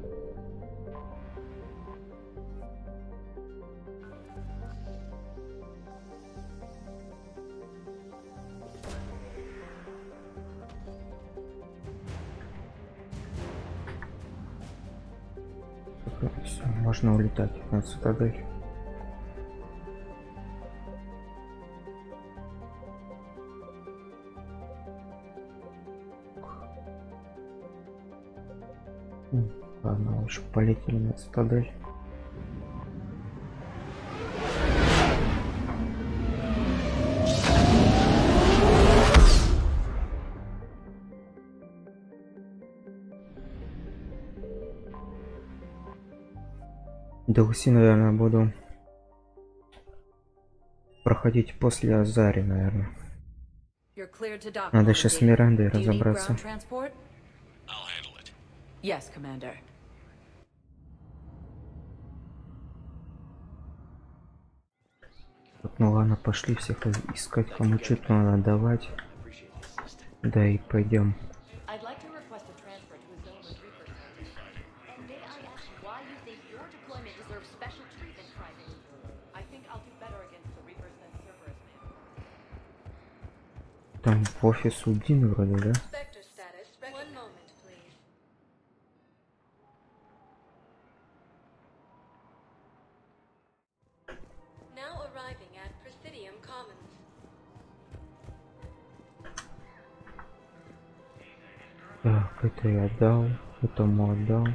Все, можно улетать на цитадель. Ладно, лучше полетели на цитадель. DLC, наверное, буду проходить после Азари, наверное. Надо сейчас с Мирандой разобраться. Yes, Commander. Вот, ну ладно, пошли всех искать, кому что-то надо давать. Да и пойдем. Там в офис у Дины вроде, да? Так, это я отдал, этому отдал.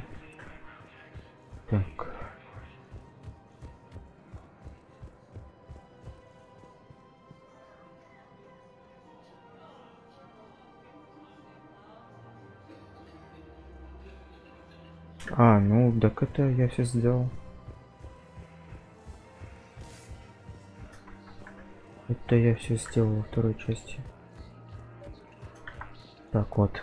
Так. А, ну, так это я все сделал. Это я все сделал во второй части. Так вот.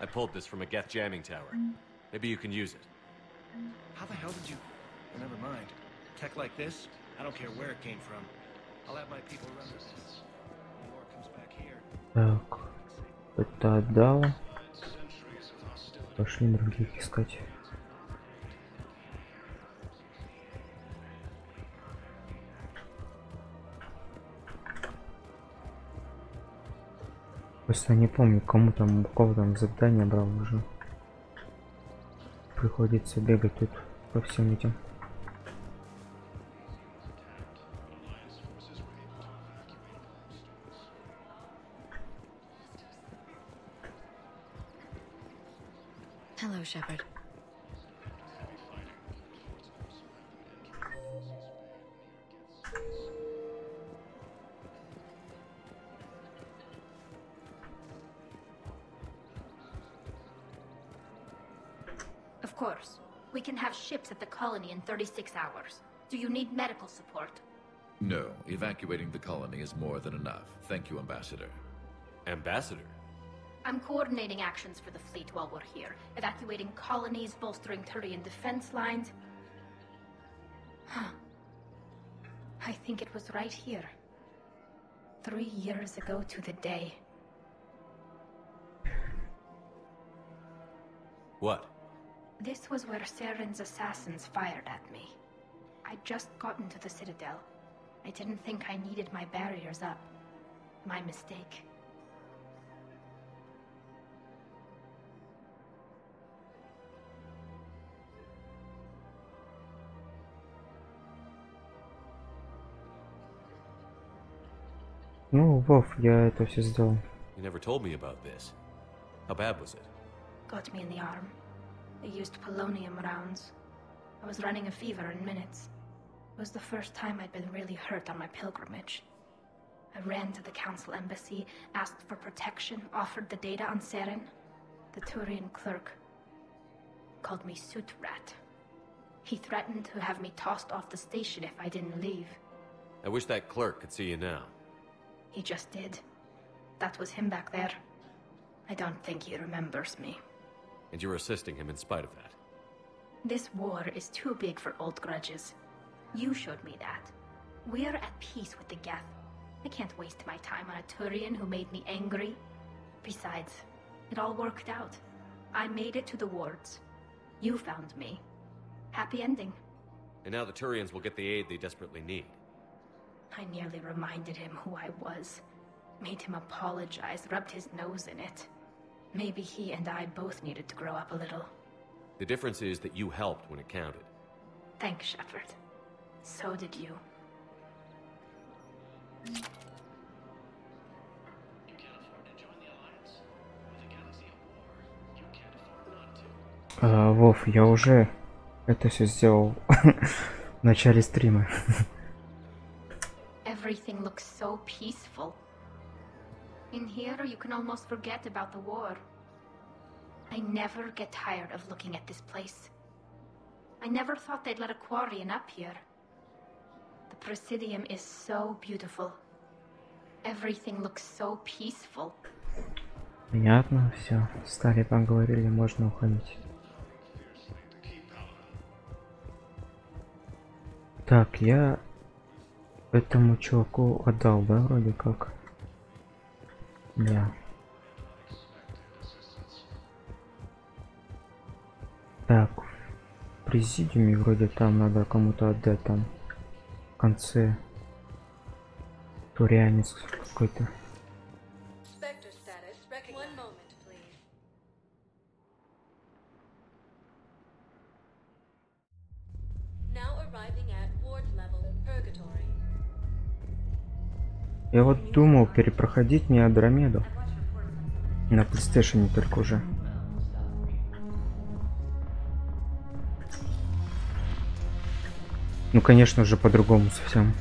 I pulled this from a geth jamming tower. Maybe you can use it. How the hell did you... Well, never mind. Tech like this, I don't care where it came from. I'll have my people run this. The war comes back here. Так. Это отдал. Пошли других искать. Просто не помню, кому там, у кого там задание брал уже. Приходится бегать тут по всем этим. Hello, Shepard. Of course. We can have ships at the colony in 36 hours. Do you need medical support? No. Evacuating the colony is more than enough. Thank you, Ambassador. Ambassador? I'm coordinating actions for the fleet while we're here. Evacuating colonies, bolstering Turian defense lines. Huh. I think it was right here. 3 years ago to the day. What? This was where Saren's assassins fired at me. I'd just gotten to the Citadel. I didn't think I needed my barriers up. My mistake. Ну, Вов, я это все сделал. You never told me about this. How bad was it? Got me in the arm. They used polonium rounds. I was running a fever in minutes. It was the first time I'd been really hurt on my pilgrimage. I ran to the council embassy, asked for protection, offered the data on Seren. The Turian clerk called me Soot Rat. He threatened to have me tossed off the station if I didn't leave. I wish that clerk could see you now. He just did. That was him back there. I don't think he remembers me. And you're assisting him in spite of that. This war is too big for old grudges. You showed me that. We're at peace with the Geth. I can't waste my time on a Turian who made me angry. Besides, it all worked out. I made it to the wards. You found me. Happy ending. And now the Turians will get the aid they desperately need. I nearly reminded him who I was. Made him apologize, rubbed his nose in it. Maybe he and I both needed to grow up a little. The difference is that you helped when it counted. Thanks, Shepard. So did you. Вов, я уже это все сделал в начале стрима. Everything looks so peaceful. In here, you can almost forget about the war. I never get tired of looking at this place. I never thought they'd let a Quarian up here. The Presidium is so beautiful. Everything looks so peaceful. Понятно, все. Стали поговорили, можно уходить. Так, я этому чуваку отдал, да, вроде как? Да. Так, в президиуме вроде там надо кому-то отдать, там в конце турианец какой-то. Я вот думал перепроходить мне Андромеду на PlayStation только уже. Ну, конечно же, по-другому совсем.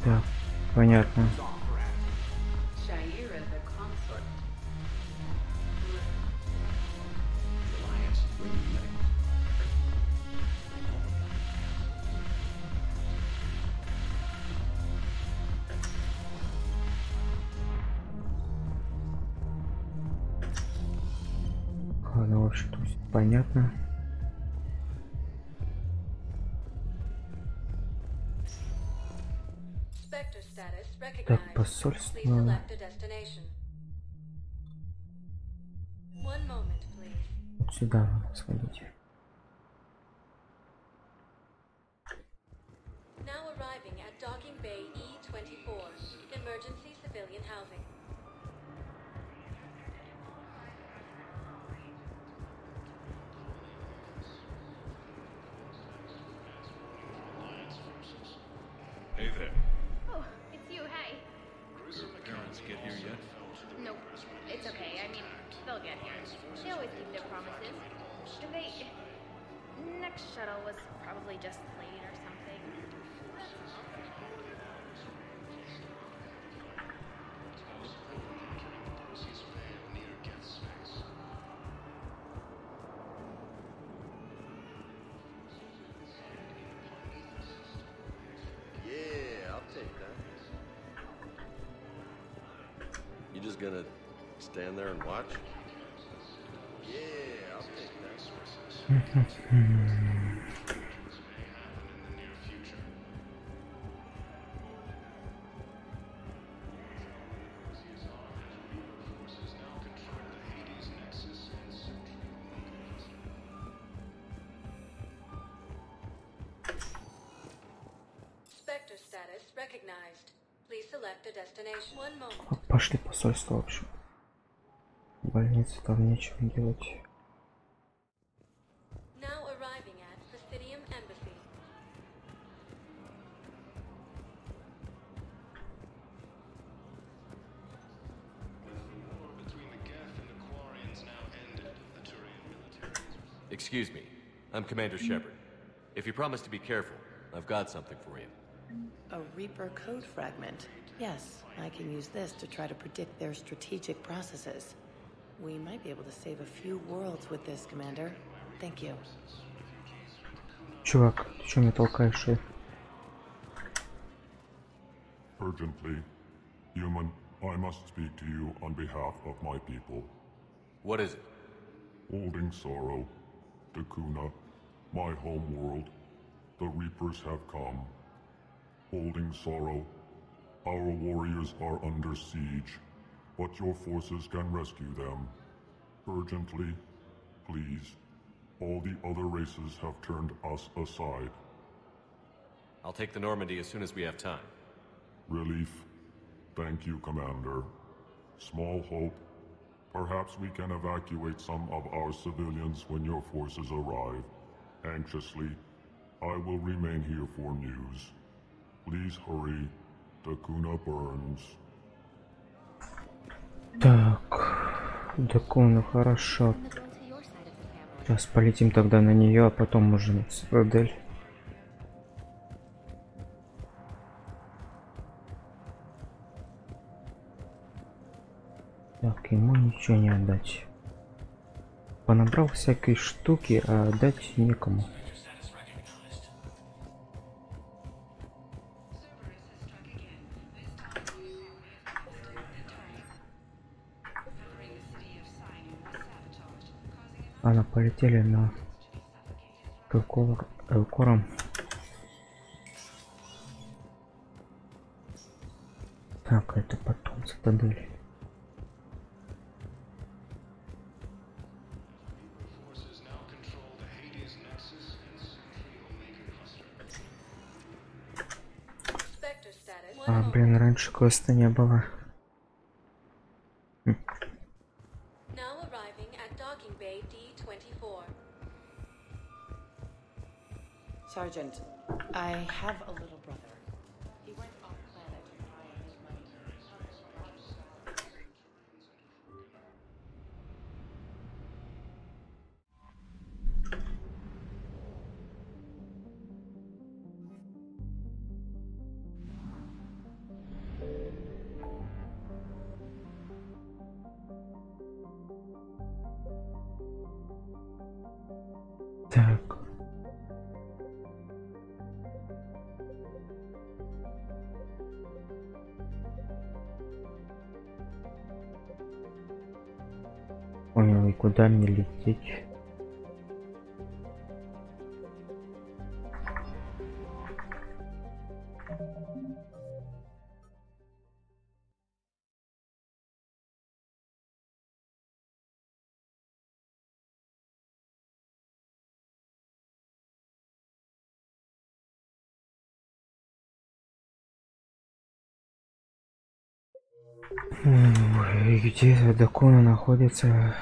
Так, понятно. Ладно, в общем-то, все понятно. Так, посольство. Вот сюда надо сходить. Hey there. Oh, it's you, hey. Your parents get here yet? Nope, it's okay. I mean, they'll get here. They always keep their promises. Next shuttle was probably just late or something. You just gonna stand there and watch? Yeah, I'll take that. select a destination. One moment. Пошли посольство, в общем. В больнице там нечего делать. Now arriving at Presidium Embassy. Excuse me, I'm Commander Shepard. If you promise to be careful, I've got something for you. A Reaper code fragment. Yes, I can use this to try to predict their strategic processes. We might be able to save a few worlds with this, Commander. Thank you. Чувак, ты чё меня толкаешь? Urgently, human, I must speak to you on behalf of my people. What is it? Holding sorrow, Dakuna, my home world, the Reapers have come. Holding sorrow, our warriors are under siege, but your forces can rescue them. Urgently, please. All the other races have turned us aside. I'll take the Normandy as soon as we have time. Relief. Thank you, Commander. Small hope. Perhaps we can evacuate some of our civilians when your forces arrive. Anxiously, I will remain here for news. Please hurry. Dakuna burns. Так, Dakuna, хорошо. Сейчас полетим тогда на нее, а потом уже на Цитадель. Так, ему ничего не отдать. Понабрал всякие штуки, а отдать некому. Она полетели на Элкором. Так, это потом Цитадель. А, блин, раньше квеста не было. Now arriving at docking bay D-24. Sergeant, I have a little brother. He went off planet to try and make money. Так. Понял, и куда мне лететь? И где Dakuna находится?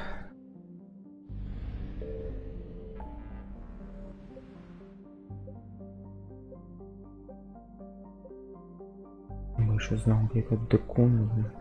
Больше знал, где этот Dakuna.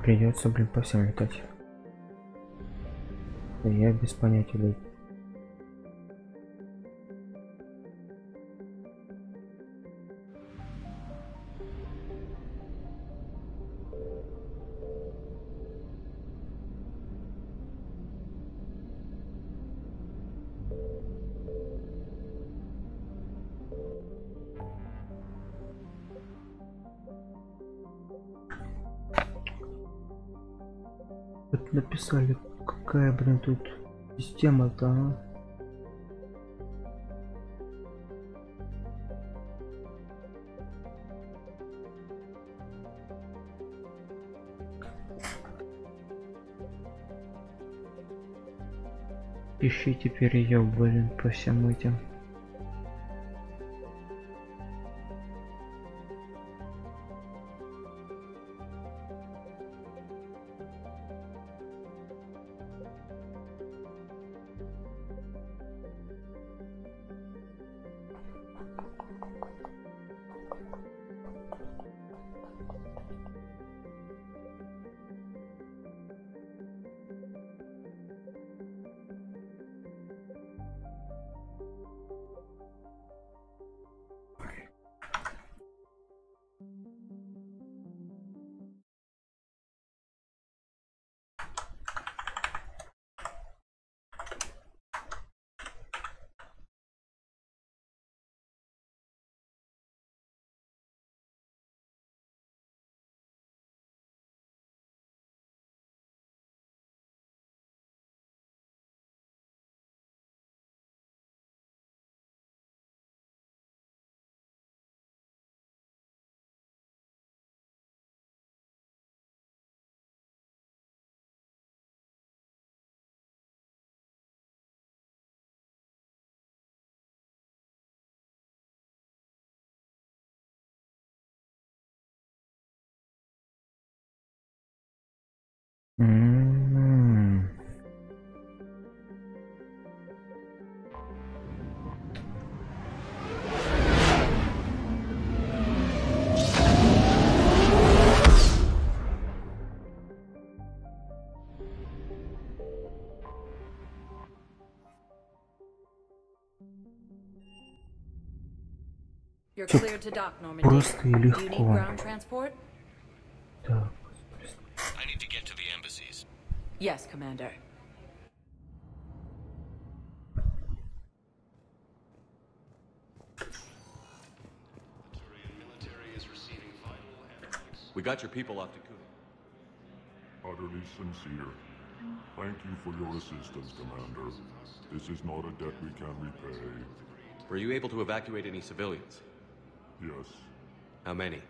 Придется, блин, по всем летать. Я без понятия, блин. Вот написали, какая, блин, тут система-то, а? Ищи теперь ее, блин, по всем этим. You're cleared to dock, Normandy. Просто и Do you need легко. ground transport? Так. I need to get to the embassies. Yes, Commander. We got your people off to Kuna. Utterly sincere. Thank you for your assistance, Commander. This is not a debt we can repay. Were you able to evacuate any civilians? Yes. How many?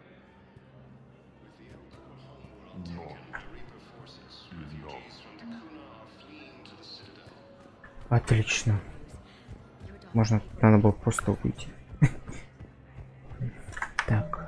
Not enough. Отлично. Можно, надо было просто уйти. Так.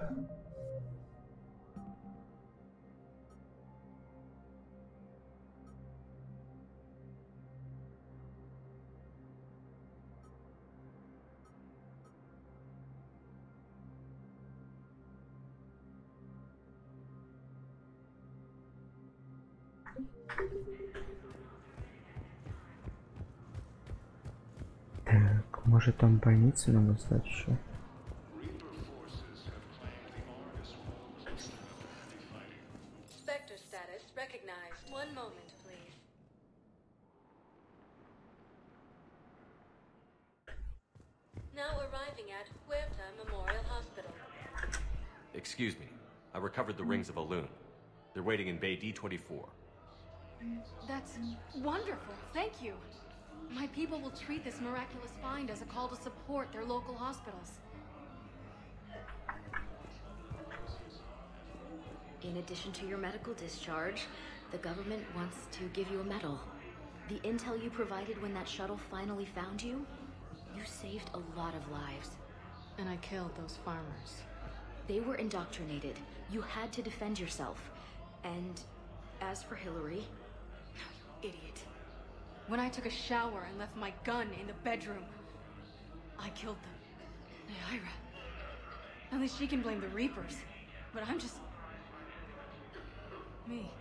Так, может там больницы надо сдать еще? Spectre status recognized. One moment, please. Now arriving at Huerta Memorial Hospital. Excuse me. I recovered the rings of a loon. They're waiting in Bay D24. That's wonderful. Thank you. My people will treat this miraculous find as a call to support their local hospitals. In addition to your medical discharge, the government wants to give you a medal. The intel you provided when that shuttle finally found you, you saved a lot of lives. And I killed those farmers. They were indoctrinated. You had to defend yourself. And as for Hillary... No, you idiot. When I took a shower and left my gun in the bedroom, I killed them. Naira. At least she can blame the Reapers. But I'm just... me.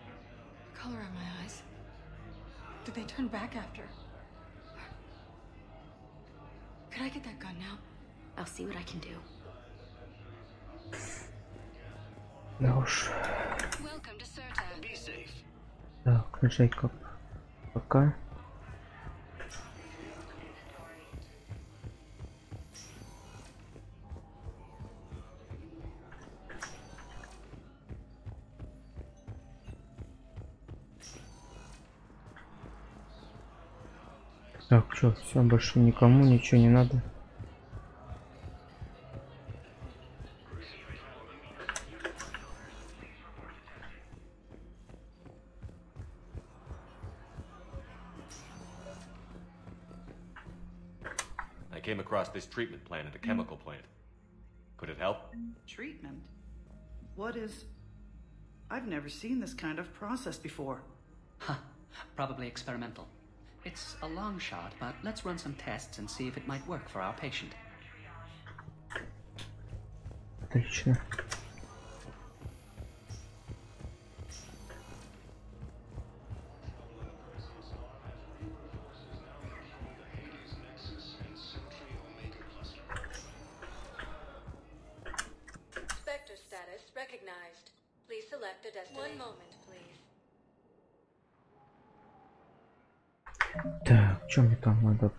Color in my eyes. Did they turn back after? Could I get that gun now? I'll see what I can do. Да уж. Так, Джейкоб. Пока. Так, что, все, больше никому ничего не надо. I came across this treatment plant at a chemical plant. Could it help? Treatment? What is... I've never seen this kind of process before. Huh. Probably experimental. It's a long shot, but let's run some tests and see if it might work for our patient. Отлично. Spectre status recognized. Please select a destination. One moment, please. Так, что мне там надо?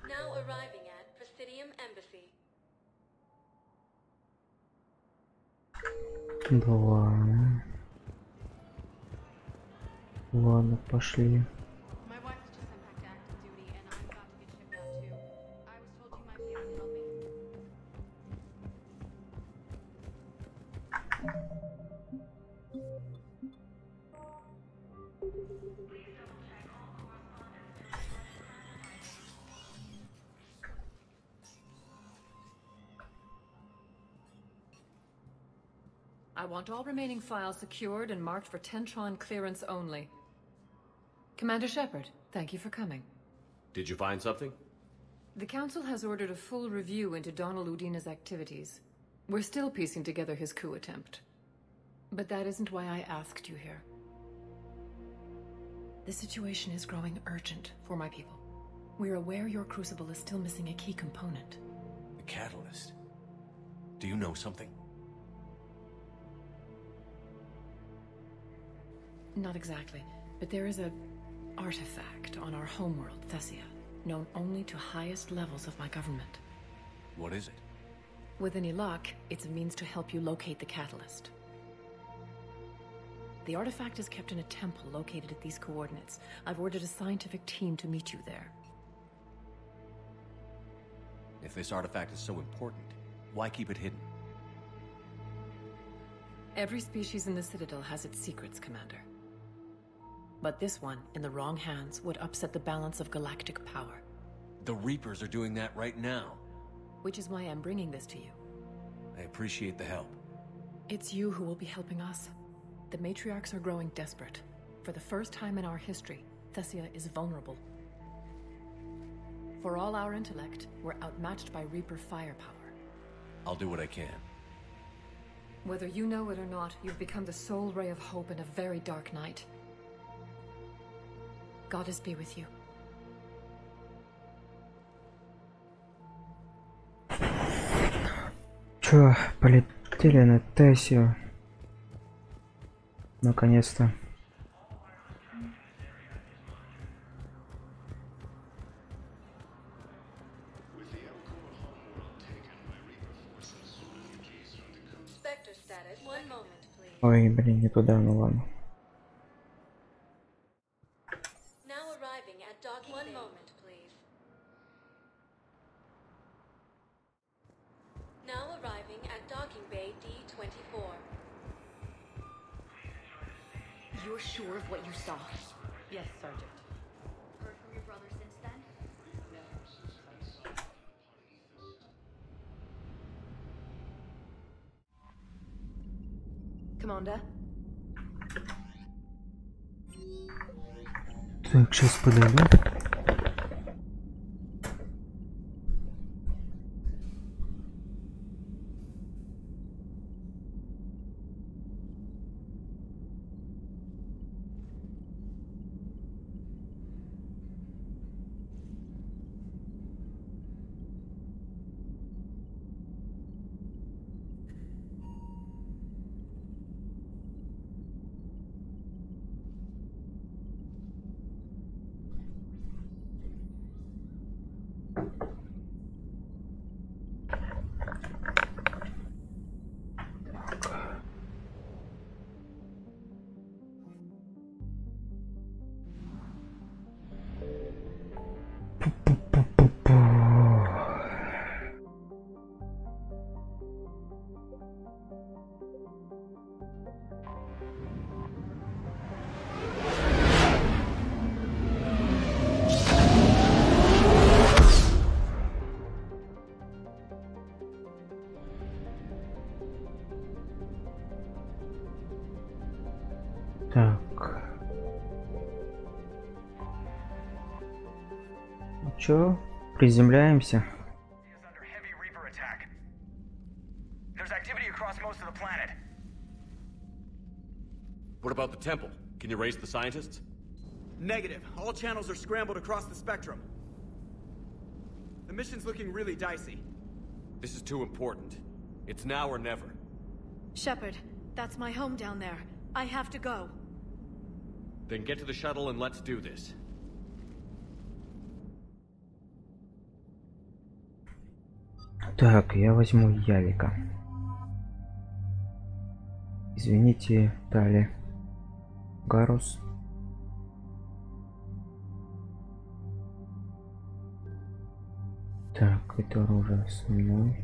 Now arriving at Presidium Embassy. Да ладно. Ладно, пошли. My wife was just sent back to active duty, and I'm about to get shipped out too. I was told you might be able to help me. I want all remaining files secured and marked for Tentron clearance only. Commander Shepard, thank you for coming. Did you find something? The Council has ordered a full review into Donald Udina's activities. We're still piecing together his coup attempt. But that isn't why I asked you here. The situation is growing urgent for my people. We're aware your crucible is still missing a key component. The catalyst. Do you know something? Not exactly, but there is a artifact on our homeworld, Thessia, known only to highest levels of my government. What is it? With any luck, it's a means to help you locate the catalyst. The artifact is kept in a temple located at these coordinates. I've ordered a scientific team to meet you there. If this artifact is so important, why keep it hidden? Every species in the Citadel has its secrets, Commander. But this one, in the wrong hands, would upset the balance of galactic power. The Reapers are doing that right now. Which is why I'm bringing this to you. I appreciate the help. It's you who will be helping us. The matriarchs are growing desperate. For the first time in our history, Thessia is vulnerable. For all our intellect, we're outmatched by Reaper firepower. I'll do what I can. Whether you know it or not, you've become the sole ray of hope in a very dark night. Goddess be with you. Чё, полетели на Тессию. Наконец-то. Ой, блин, не туда, ну ладно. Now arriving at dock. One moment, please. Now arriving at docking bay D24. You're sure of what you saw? Yes, Sergeant. Heard from your brother since then? Commander? Так, сейчас подойду. Так. Ну чё, приземляемся. There's activity across most of the planet. What about the temple? Can you raise the scientists? Negative. All channels are scrambled across the spectrum. The mission's looking really dicey. This is too important. It's now or never. Shepard, that's my home down there. I have to go. Then get to the shuttle and let's do this. Так, я возьму Ялика. Извините, Тали. Гарус. Так, это оружие со мной.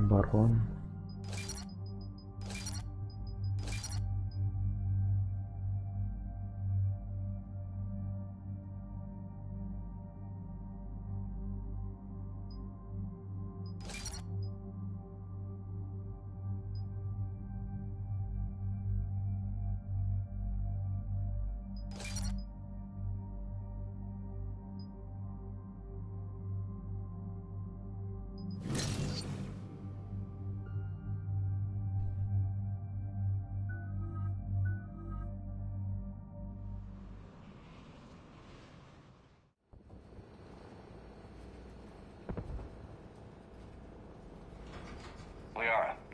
Барон.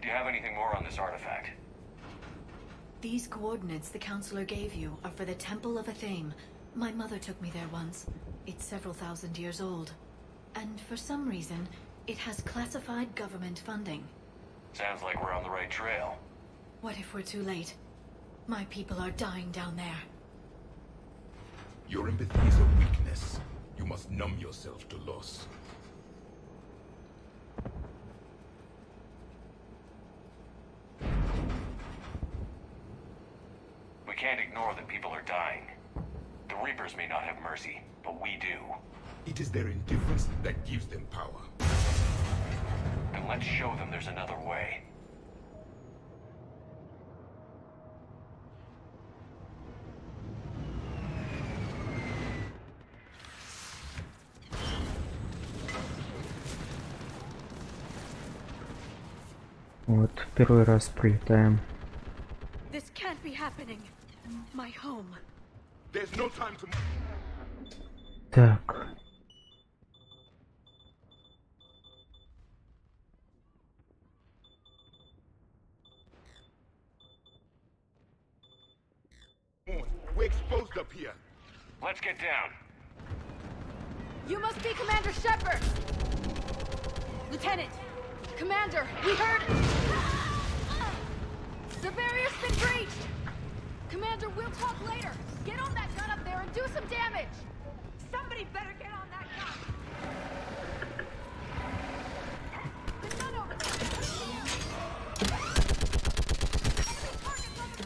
Do you have anything more on this artifact? These coordinates the counselor gave you are for the Temple of Athame. My mother took me there once. It's several thousand years old. And for some reason, it has classified government funding. Sounds like we're on the right trail. What if we're too late? My people are dying down there. Your empathy is a weakness. You must numb yourself to loss. We can't ignore that people are dying. The Reapers may not have mercy, but we do. It is their indifference that gives them power. Then let's show them there's another way. Вот, первый раз прилетаем. This can't be happening. My home. There's no time to... Так. We're exposed up here. Let's get down. You must be Commander Shepard! Lieutenant! Commander, we heard... The barrier's been breached! Commander, we'll talk later. Get on that gun up there and do some damage! Somebody better get on that gun! The gun over there! Enemy targets on the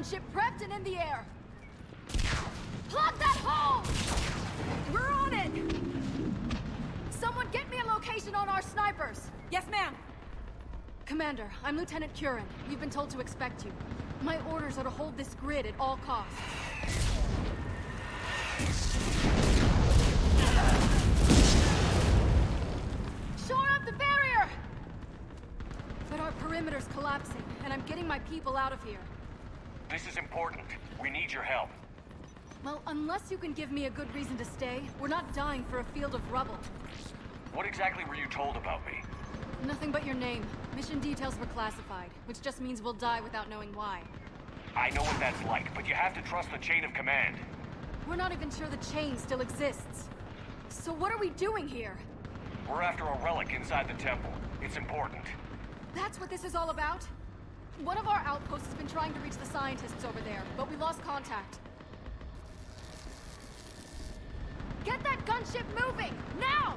gunship prepped and in the air. Plug that hole! We're on it! Someone get me a location on our snipers. Yes, ma'am. Commander, I'm Lieutenant Curran. We've been told to expect you. My orders are to hold this grid at all costs. Shore up the barrier! But our perimeter's collapsing, and I'm getting my people out of here. This is important. We need your help. Well, unless you can give me a good reason to stay, we're not dying for a field of rubble. What exactly were you told about me? Nothing but your name. Mission details were classified, which just means we'll die without knowing why. I know what that's like, but you have to trust the chain of command. We're not even sure the chain still exists. So what are we doing here? We're after a relic inside the temple. It's important. That's what this is all about? One of our outposts has been trying to reach the scientists over there, but we lost contact. Get that gunship moving! Now!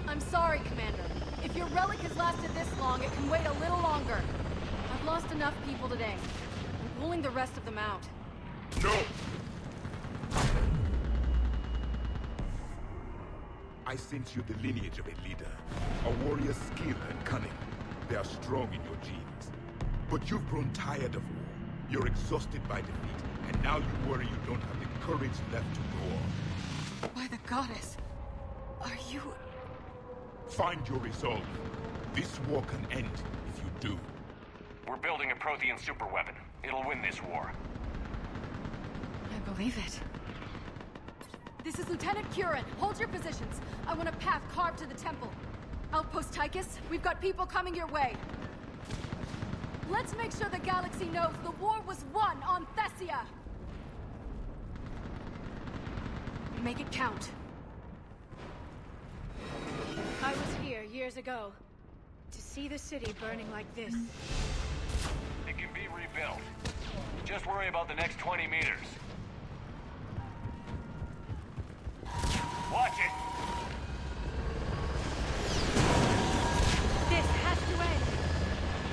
I'm sorry, Commander. If your relic has lasted this long, it can wait a little longer. I've lost enough people today. I'm pulling the rest of them out. No! I sense you the lineage of a leader. A warrior's skill and cunning. They are strong in your genes. But you've grown tired of war. You're exhausted by defeat, and now you worry you don't have the courage left to go on. By the goddess, are you... Find your resolve. This war can end if you do. We're building a Prothean superweapon. It'll win this war. I believe it. This is Lieutenant Curran. Hold your positions. I want a path carved to the temple. Outpost Tychus, we've got people coming your way. Let's make sure the galaxy knows the war was won on Thessia. Make it count. I was here years ago. To see the city burning like this. It can be rebuilt. Just worry about the next 20 meters. Watch it! This has to end!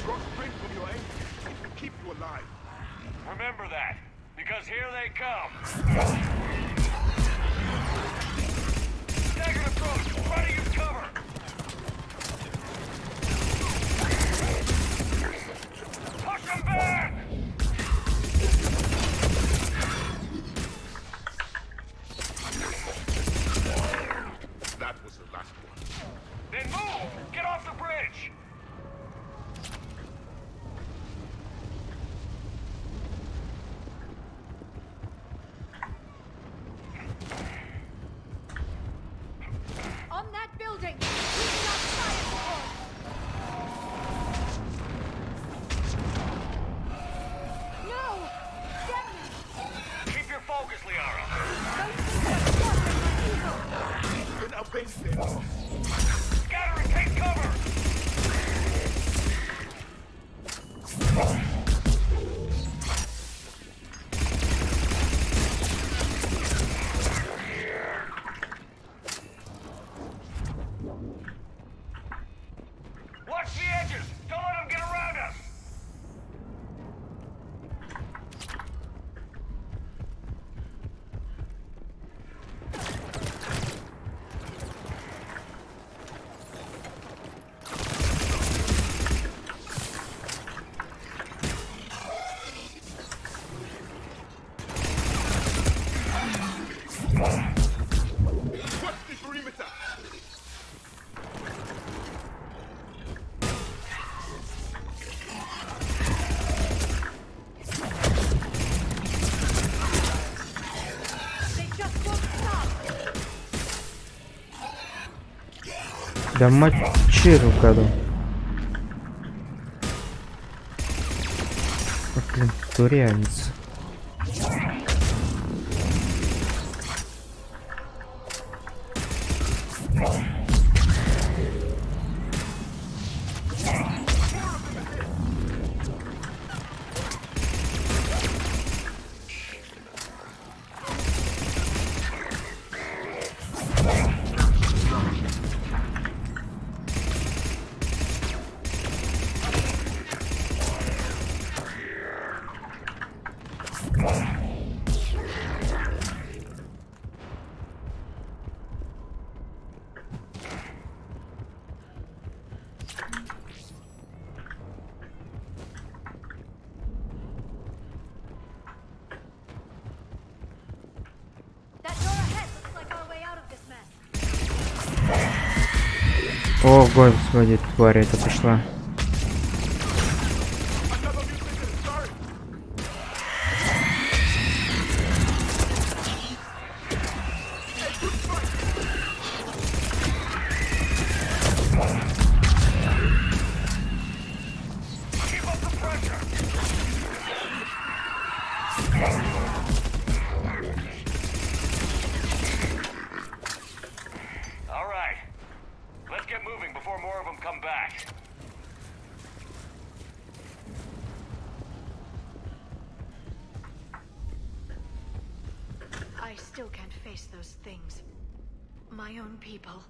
Draw strength from your aim. It will keep you alive. Remember that, because here they come. Staggered approach! Try to use cover! Push them back! That was the last one. Then move! Get off the bridge! On that building! We've got science force! No! Get me! Keep your focus, Liara! You're now based there. Scatter and take cover! Watch the edges! Don't let them get around us! Watch the perimeter! They just won't stop! Да мочеру году. Блин, кварианцы. О, господи, тварь это пришла. I still can't face those things. My own people.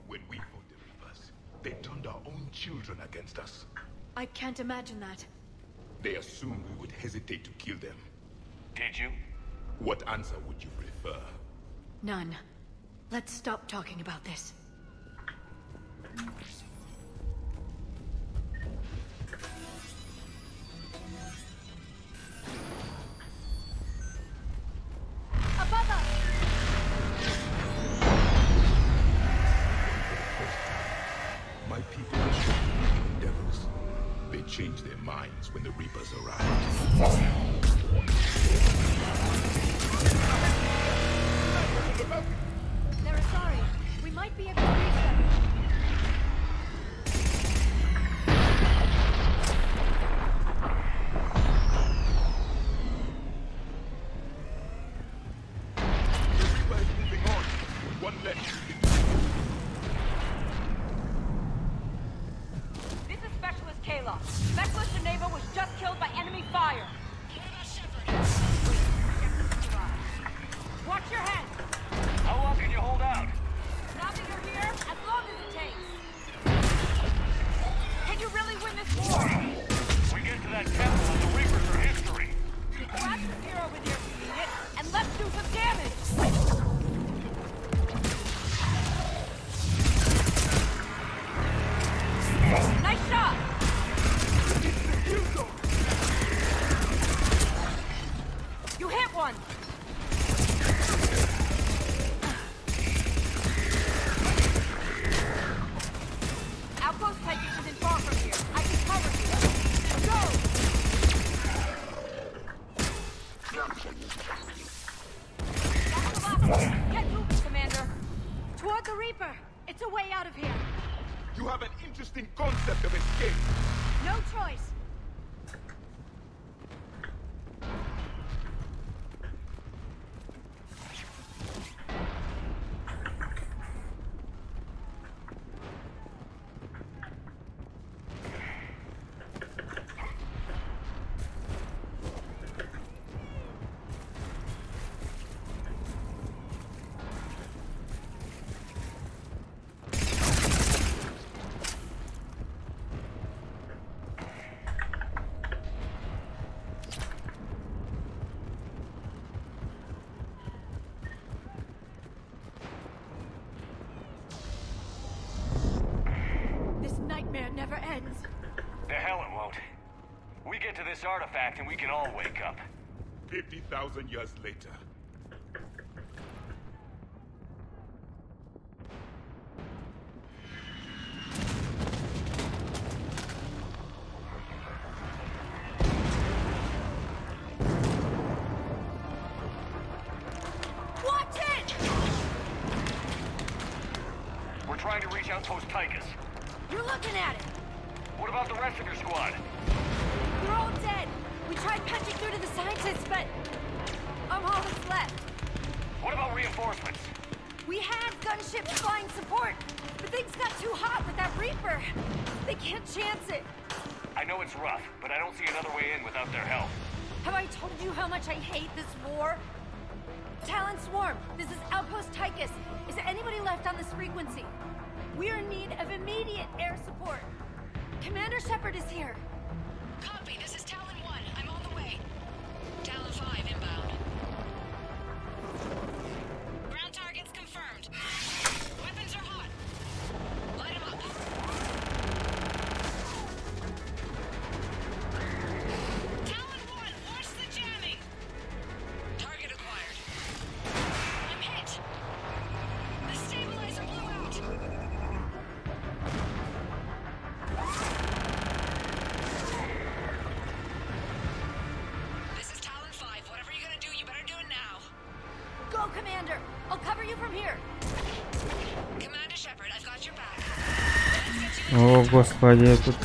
When we fought the Reapers, they turned our own children against us. I can't imagine that. They assumed we would hesitate to kill them. Did you? What answer would you prefer? None. Let's stop talking about this. Above us! My people are short-lived devils. They change their minds when the Reapers arrive. They're sorry. We might be able to reach them. The Reaper is moving on. One left. This is Specialist Kayla. Specialist Geneva was just killed by enemy fire. Watch your head. How long can you hold out? Now that you're here, as long as it takes. Can you really win this war? We get to that temple and the Reapers are history. Grab the gear over there if you need it, and let's do some damage. Nice shot. You hit one. Outpost Titan isn't far from here. I can cover you. Go! That's the last one. Get moving, Commander. Toward the Reaper. It's a way out of here. You have an interesting concept of escape. No choice. This nightmare never ends. The hell it won't. We get to this artifact and we can all wake up. 50,000 years later. Watch it! We're trying to reach Outpost Tychus. You're looking at it. What about the rest of your squad? They're all dead. We tried punching through to the scientists, but I'm all that's left. What about reinforcements? We had gunships flying support, but things got too hot with that Reaper. They can't chance it. I know it's rough, but I don't see another way in without their help. Have I told you how much I hate this war? Talon Swarm, this is Outpost Tychus. Is there anybody left on this frequency? We're in need of immediate air support. Commander Shepard is here. Copy, this is Talon 1. I'm on the way. Talon 5 inbound. Ground targets confirmed. Weapons are hot. Light them up. Talon 1, launch the jamming. Target acquired. I'm hit. The stabilizer blew out. О, господи, тут...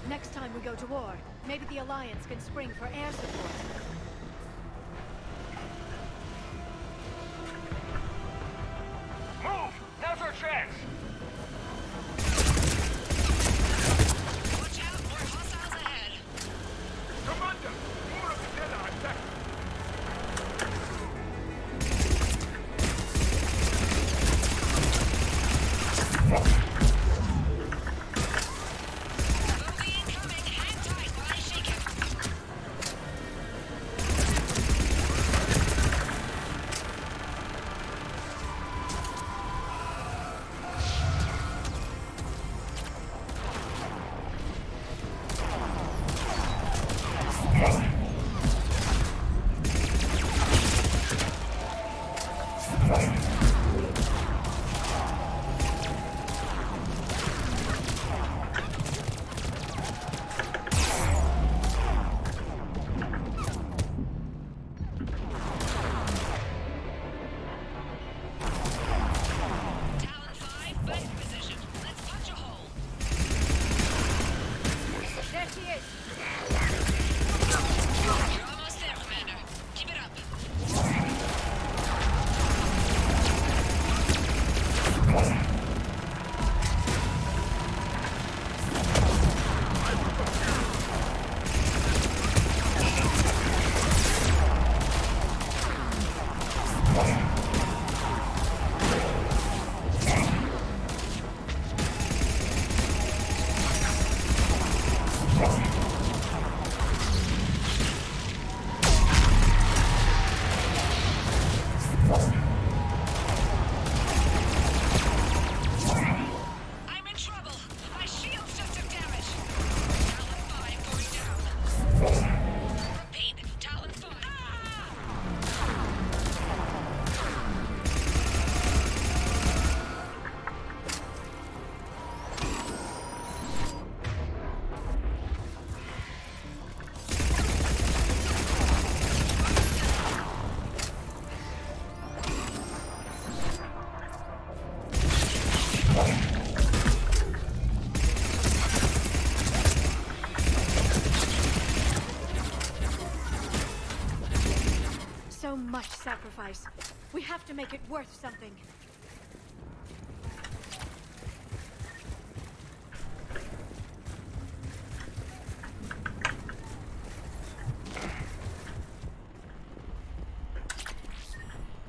Next time we go to war, maybe the Alliance can spring for air support. Move! Now's our chance! Watch out, more hostiles ahead. Commander, more of the dead are attacked. So much sacrifice. We have to make it worth something.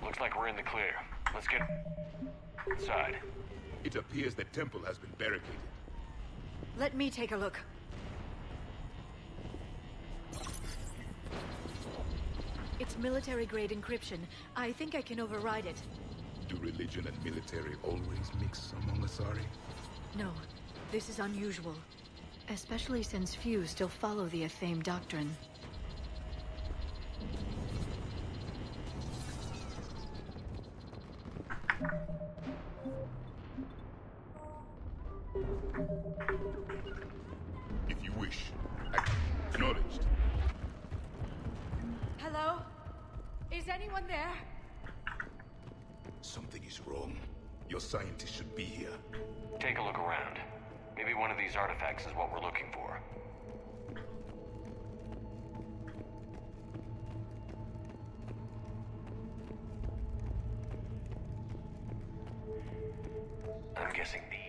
Looks like we're in the clear. Let's get inside. It appears the temple has been barricaded. Let me take a look. It's military-grade encryption. I think I can override it. Do religion and military always mix among Asari? No, this is unusual. Especially since few still follow the Athame doctrine. If you wish, acknowledged. Hello? Is anyone there? Something is wrong. Your scientists should be here. Take a look around. Maybe one of these artifacts is what we're looking for. I'm guessing these.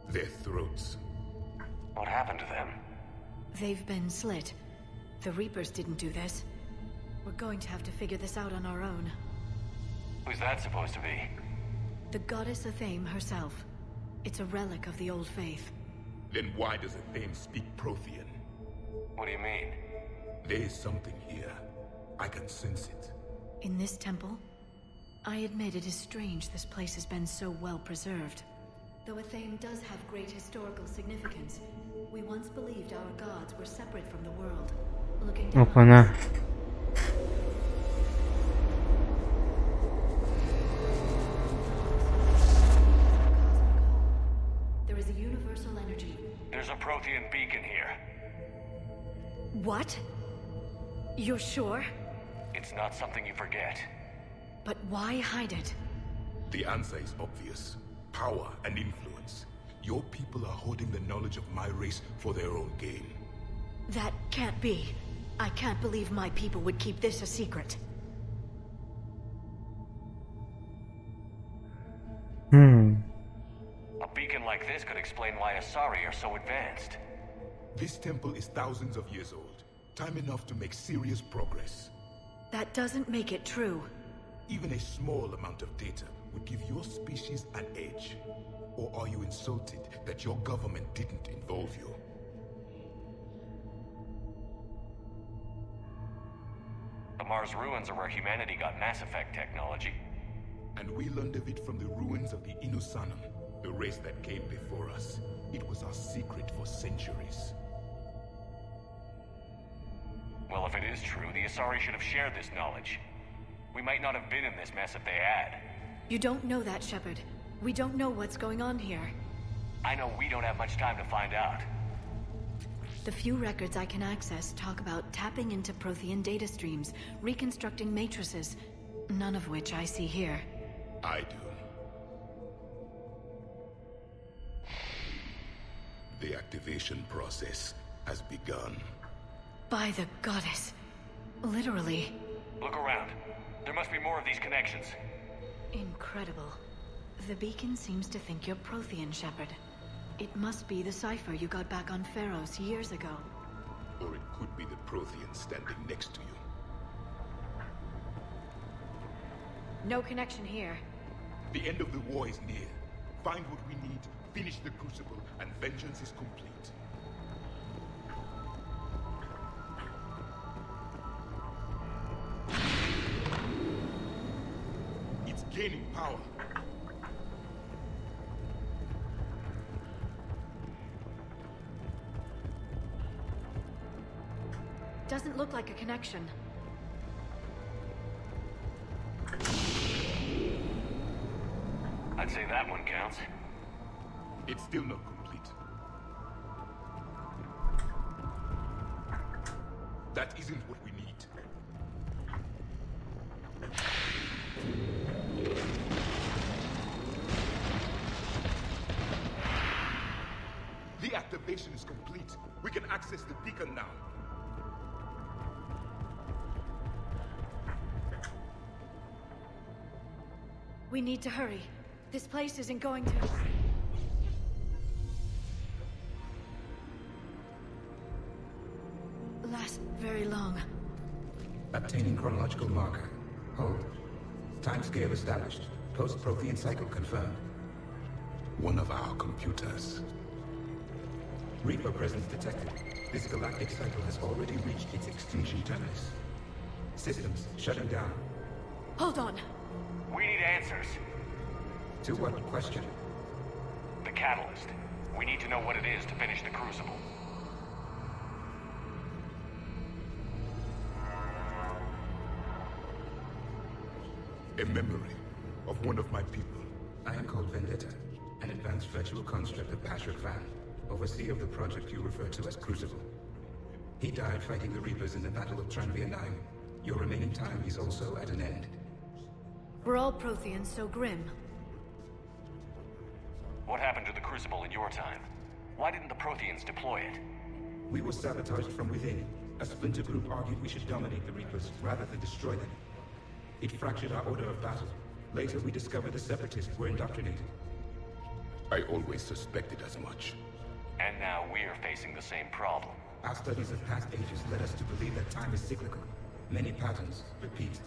Their throats. What happened to them? They've been slit. The Reapers didn't do this. We're going to have to figure this out on our own. Who's that supposed to be? The goddess Athame herself. It's a relic of the old faith. Then why does Athame speak Prothean? What do you mean? There is something here. I can sense it. In this temple? I admit it is strange this place has been so well preserved. Though Athame does have great historical significance, we once believed our gods were separate from the world. Looking down Опа-на. There is a universal energy. There's a Prothean beacon here. What? You're sure? It's not something you forget. But why hide it? The answer is obvious. Power and influence. Your people are holding the knowledge of my race for their own gain. That can't be. I can't believe my people would keep this a secret. A beacon like this could explain why Asari are so advanced. This temple is thousands of years old. Time enough to make serious progress. That doesn't make it true. Even a small amount of data would give your species an edge. Or are you insulted that your government didn't involve you? The Mars ruins are where humanity got Mass Effect technology. And we learned of it from the ruins of the Inusanum, the race that came before us. It was our secret for centuries. Well, if it is true, the Asari should have shared this knowledge. We might not have been in this mess if they had. You don't know that, Shepard. We don't know what's going on here. I know we don't have much time to find out. The few records I can access talk about tapping into Prothean data streams, reconstructing matrices, none of which I see here. I do. The activation process has begun. By the goddess. Literally. Look around. There must be more of these connections. Incredible. The beacon seems to think you're Prothean, Shepard. It must be the cipher you got back on Pharos years ago. Or it could be the Prothean standing next to you. No connection here. The end of the war is near. Find what we need, finish the Crucible, and vengeance is complete. It's gaining power. Doesn't look like a connection. I'd say that one counts. It's still not complete. That isn't what we need. The activation is complete. We can access the beacon now. We need to hurry. This place isn't going to... last very long. Obtaining chronological marker. Hold. Timescale established. Post-Prothean cycle confirmed. One of our computers. Reaper presence detected. This galactic cycle has already reached its extinction terminus. Systems shutting down. Hold on. We need answers. To what question? The catalyst. We need to know what it is to finish the Crucible. A memory of one of my people. I am called Vendetta, an advanced virtual construct of Patrick Van, overseer of the project you refer to as Crucible. He died fighting the Reapers in the Battle of Tranvia 9. Your remaining time is also at an end. We're all Protheans so grim. What happened to the Crucible in your time? Why didn't the Protheans deploy it? We were sabotaged from within. A splinter group argued we should dominate the Reapers rather than destroy them. It fractured our order of battle. Later, we discovered the Separatists were indoctrinated. I always suspected as much. And now we're facing the same problem. Our studies of past ages led us to believe that time is cyclical. Many patterns repeat.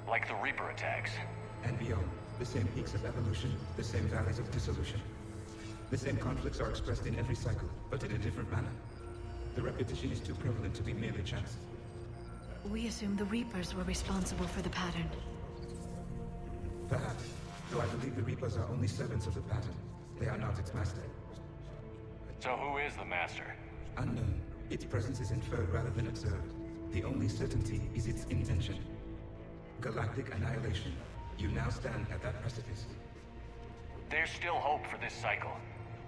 Like the Reaper attacks. And beyond. The same peaks of evolution, the same valleys of dissolution. The same conflicts are expressed in every cycle, but in a different manner. The repetition is too prevalent to be merely chance. We assume the Reapers were responsible for the pattern. Perhaps, though I believe the Reapers are only servants of the pattern. They are not its master. So who is the master? Unknown. Its presence is inferred rather than observed. The only certainty is its intention. Galactic annihilation. You now stand at that precipice. There's still hope for this cycle.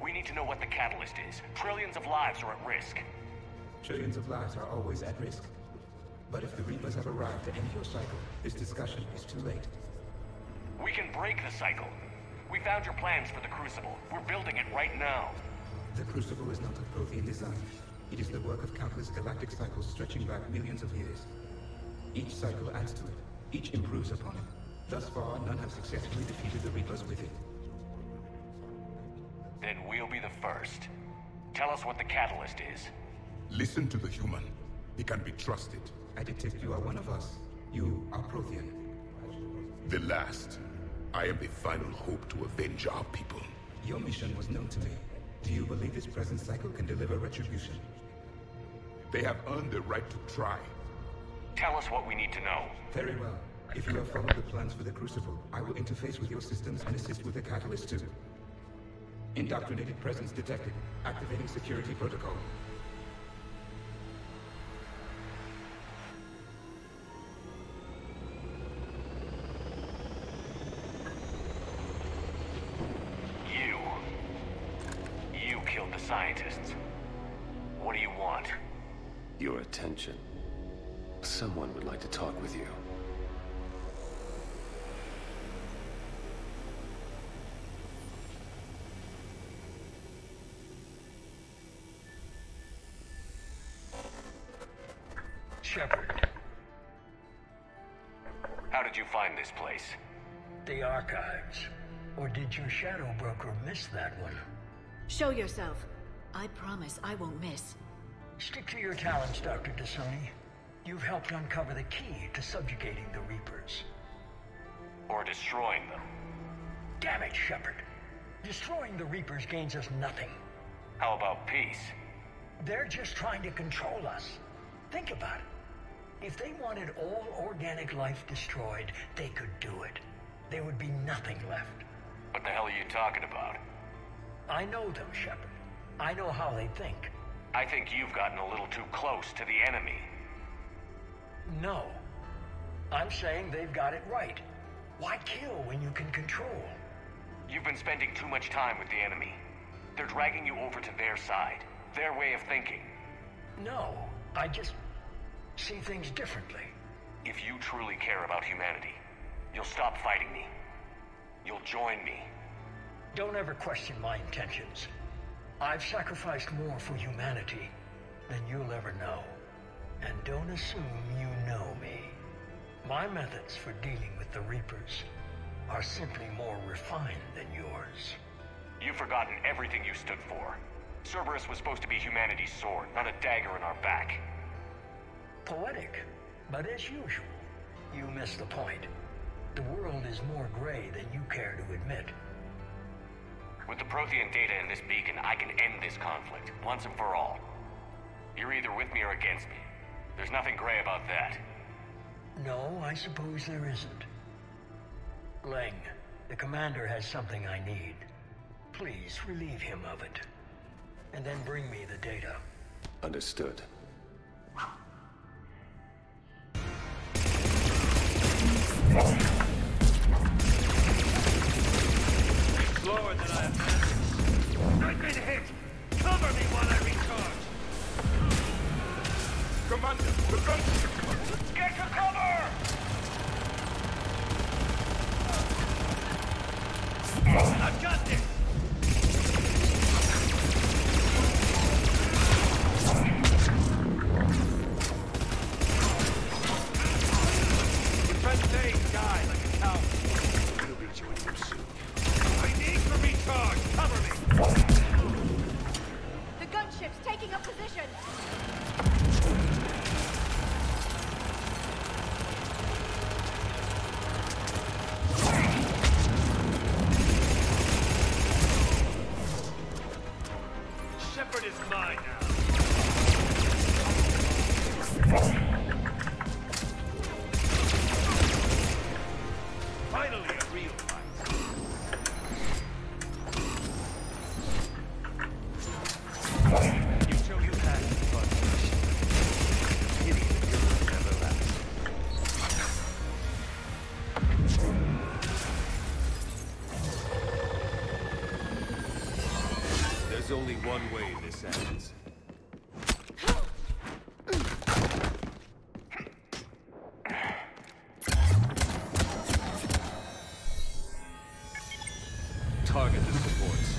We need to know what the catalyst is. Trillions of lives are at risk. Trillions of lives are always at risk. But if the Reapers have arrived to end your cycle, this discussion is too late. We can break the cycle. We found your plans for the Crucible. We're building it right now. The Crucible is not a Prothean design. It is the work of countless galactic cycles stretching back millions of years. Each cycle adds to it. Each improves upon it. Thus far, none have successfully defeated the Reapers with it. Then we'll be the first. Tell us what the catalyst is. Listen to the human. He can be trusted. I detect you are one of us. You are Prothean. The last. I am the final hope to avenge our people. Your mission was known to me. Do you believe this present cycle can deliver retribution? They have earned the right to try. Tell us what we need to know. Very well. If you have followed the plans for the Crucible, I will interface with your systems and assist with the catalyst too. Indoctrinated presence detected. Activating security protocol. You killed the scientists. What do you want? Your attention. Someone would like to talk with you. Shepard. How did you find this place? The archives. Or did your shadow broker miss that one? Show yourself. I promise I won't miss. Stick to your talents, Dr. Dasoni. You've helped uncover the key to subjugating the Reapers. Or destroying them. Damn it, Shepard. Destroying the Reapers gains us nothing. How about peace? They're just trying to control us. Think about it. If they wanted all organic life destroyed, they could do it. There would be nothing left. What the hell are you talking about? I know them, Shepard. I know how they think. I think you've gotten a little too close to the enemy. No. I'm saying they've got it right. Why kill when you can control? You've been spending too much time with the enemy. They're dragging you over to their side. Their way of thinking. No, I just see things differently. If you truly care about humanity, you'll stop fighting me. You'll join me. Don't ever question my intentions. I've sacrificed more for humanity than you'll ever know. And don't assume you know me. My methods for dealing with the Reapers are simply more refined than yours. You've forgotten everything you stood for. Cerberus was supposed to be humanity's sword, not a dagger in our back. Poetic, but as usual, you missed the point. The world is more gray than you care to admit. With the Prothean data in this beacon, I can end this conflict, once and for all. You're either with me or against me. There's nothing gray about that. No, I suppose there isn't. Leng, the commander has something I need. Please relieve him of it. And then bring me the data. Understood. Slower than I imagined. I've been hit! Cover me while I recharge! Commander, the gun! Get to cover! I've got this! Defense die like a cow. We'll be joining them soon. I need to recharge! Cover me! The gunship's taking up position! sword is mine now. Finally, a real fight. You show you had fun. Pity that you'll never last. There's only one way this ends. Target the supports.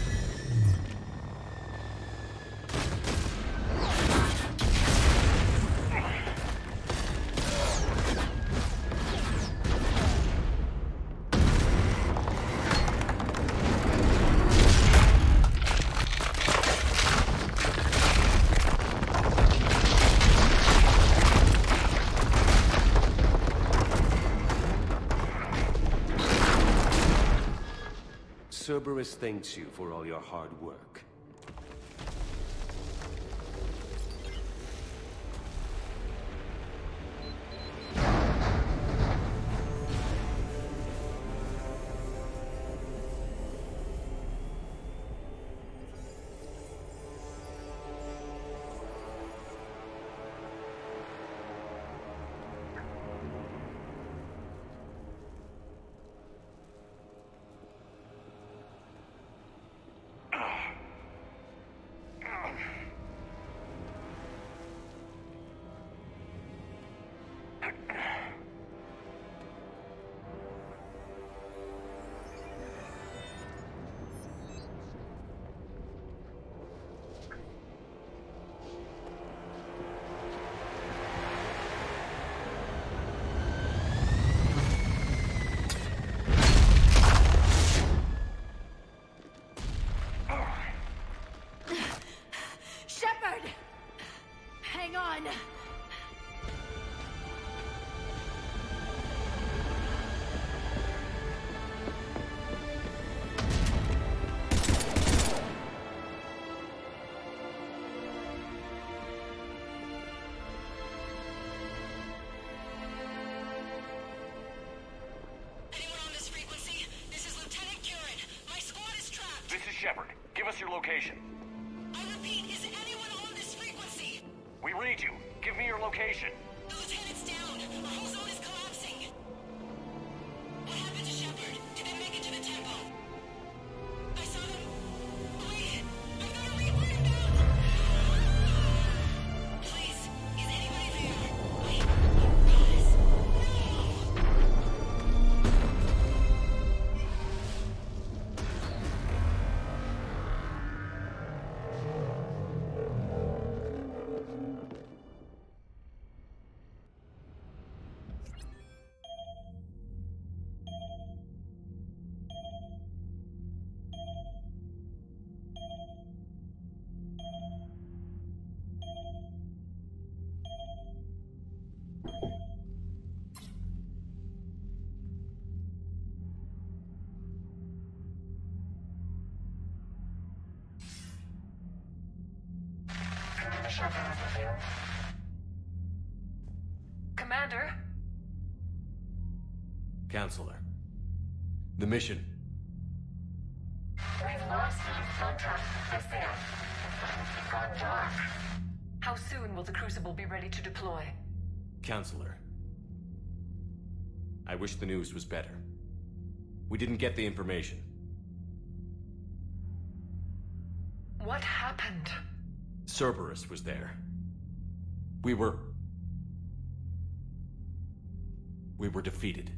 Cerberus thanks you for all your hard work. Shepard, give us your location. I repeat, is anyone on this frequency? We read you. Give me your location. The lieutenant's down. Our whole zone is collapsing. What happened to Shepard? Did they make it to the temple? I saw them. Wait, I'm gonna Reaper inbound. Please, is anybody there? Wait, guys, no. Commander? Counselor. The mission. We've lost contact with the It's gone dark. How soon will the Crucible be ready to deploy? Counselor. I wish the news was better. We didn't get the information. What happened? Cerberus was there. We were defeated.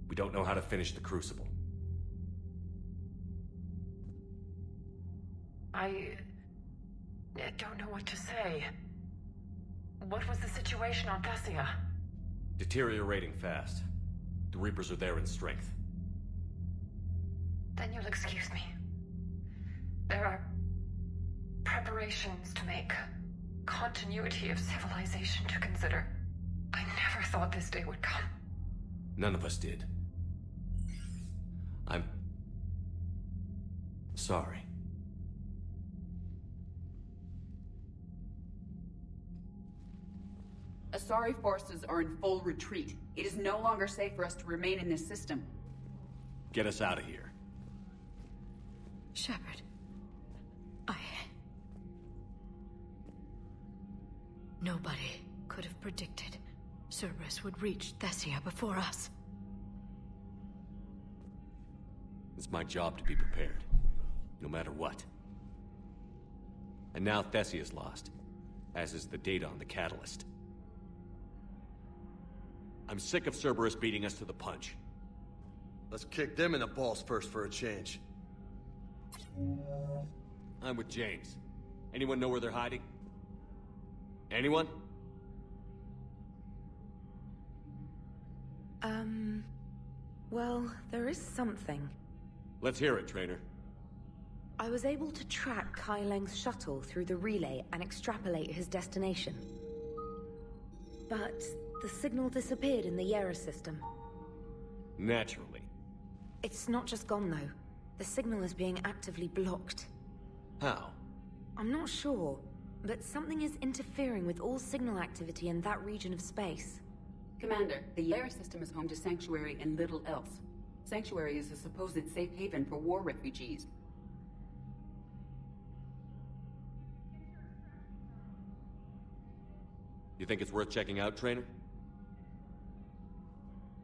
We don't know how to finish the Crucible. I don't know what to say. What was the situation on Thessia? Deteriorating fast. The Reapers are there in strength. Then you'll excuse me. There are preparations to make. Continuity of civilization to consider. I never thought this day would come. None of us did. I'm sorry. Asari forces are in full retreat. It is no longer safe for us to remain in this system. Get us out of here. Shepard. Nobody could have predicted Cerberus would reach Thessia before us. It's my job to be prepared, no matter what. And now Thessia's lost, as is the data on the catalyst. I'm sick of Cerberus beating us to the punch. Let's kick them in the balls first for a change. I'm with James. Anyone know where they're hiding? Anyone? Well, there is something. Let's hear it, Trainer. I was able to track Kai Leng's shuttle through the relay and extrapolate his destination. But the signal disappeared in the Yera system. Naturally. It's not just gone, though. The signal is being actively blocked. How? I'm not sure, but something is interfering with all signal activity in that region of space. Commander, the Yera system is home to Sanctuary and little else. Sanctuary is a supposed safe haven for war refugees. You think it's worth checking out, Trainer?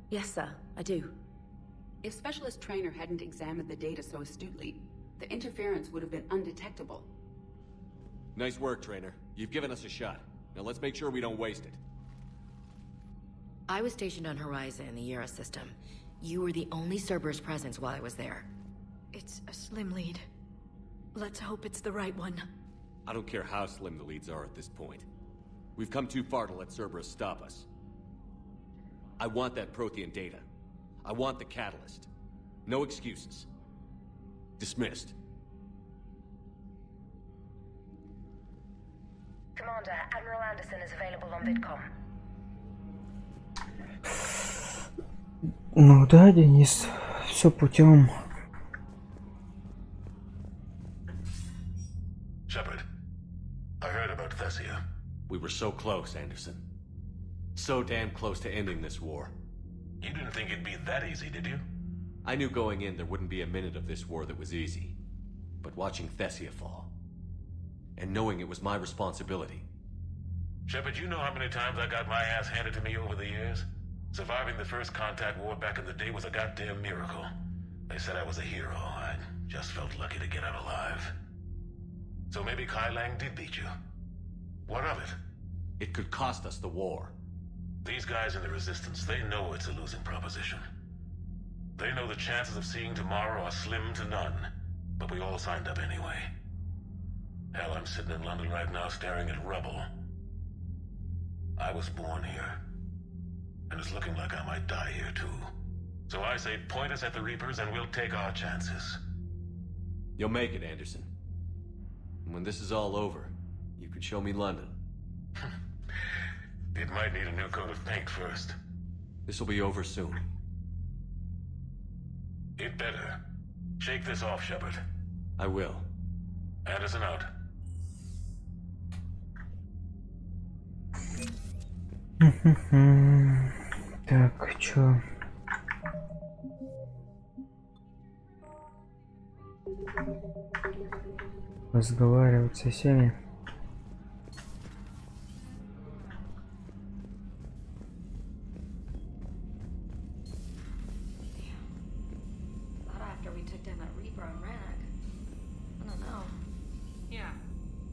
Yes, sir, I do. If Specialist Trainer hadn't examined the data so astutely, the interference would have been undetectable. Nice work, Trainer. You've given us a shot. Now let's make sure we don't waste it. I was stationed on Horizon in the Yera system. You were the only Cerberus presence while I was there. It's a slim lead. Let's hope it's the right one. I don't care how slim the leads are at this point. We've come too far to let Cerberus stop us. I want that Prothean data. I want the catalyst. No excuses. Dismissed. Commander, Admiral Anderson is available on VidCom. Ну да, Денис, все путем. Shepard, I heard about Thessia. We were so close, Anderson. So damn close to ending this war. You didn't think it'd be that easy, did you? I knew going in there wouldn't be a minute of this war that was easy. But watching Thessia fall, and knowing it was my responsibility. Shepard, you know how many times I got my ass handed to me over the years? Surviving the first contact war back in the day was a goddamn miracle. They said I was a hero. I just felt lucky to get out alive. So maybe Kai Lang did beat you. What of it? It could cost us the war. These guys in the Resistance, they know it's a losing proposition. They know the chances of seeing tomorrow are slim to none. But we all signed up anyway. Hell, I'm sitting in London right now staring at rubble. I was born here. And it's looking like I might die here too. So I say point us at the Reapers and we'll take our chances. You'll make it, Anderson. And when this is all over, you can show me London. It might need a new coat of paint first. This'll be over soon. It better. Shake this off, Shepard. I will. Anderson out. Так, чё? Разговаривать со всеми. After we took down that Reaper on Rannoch. I don't know. Yeah,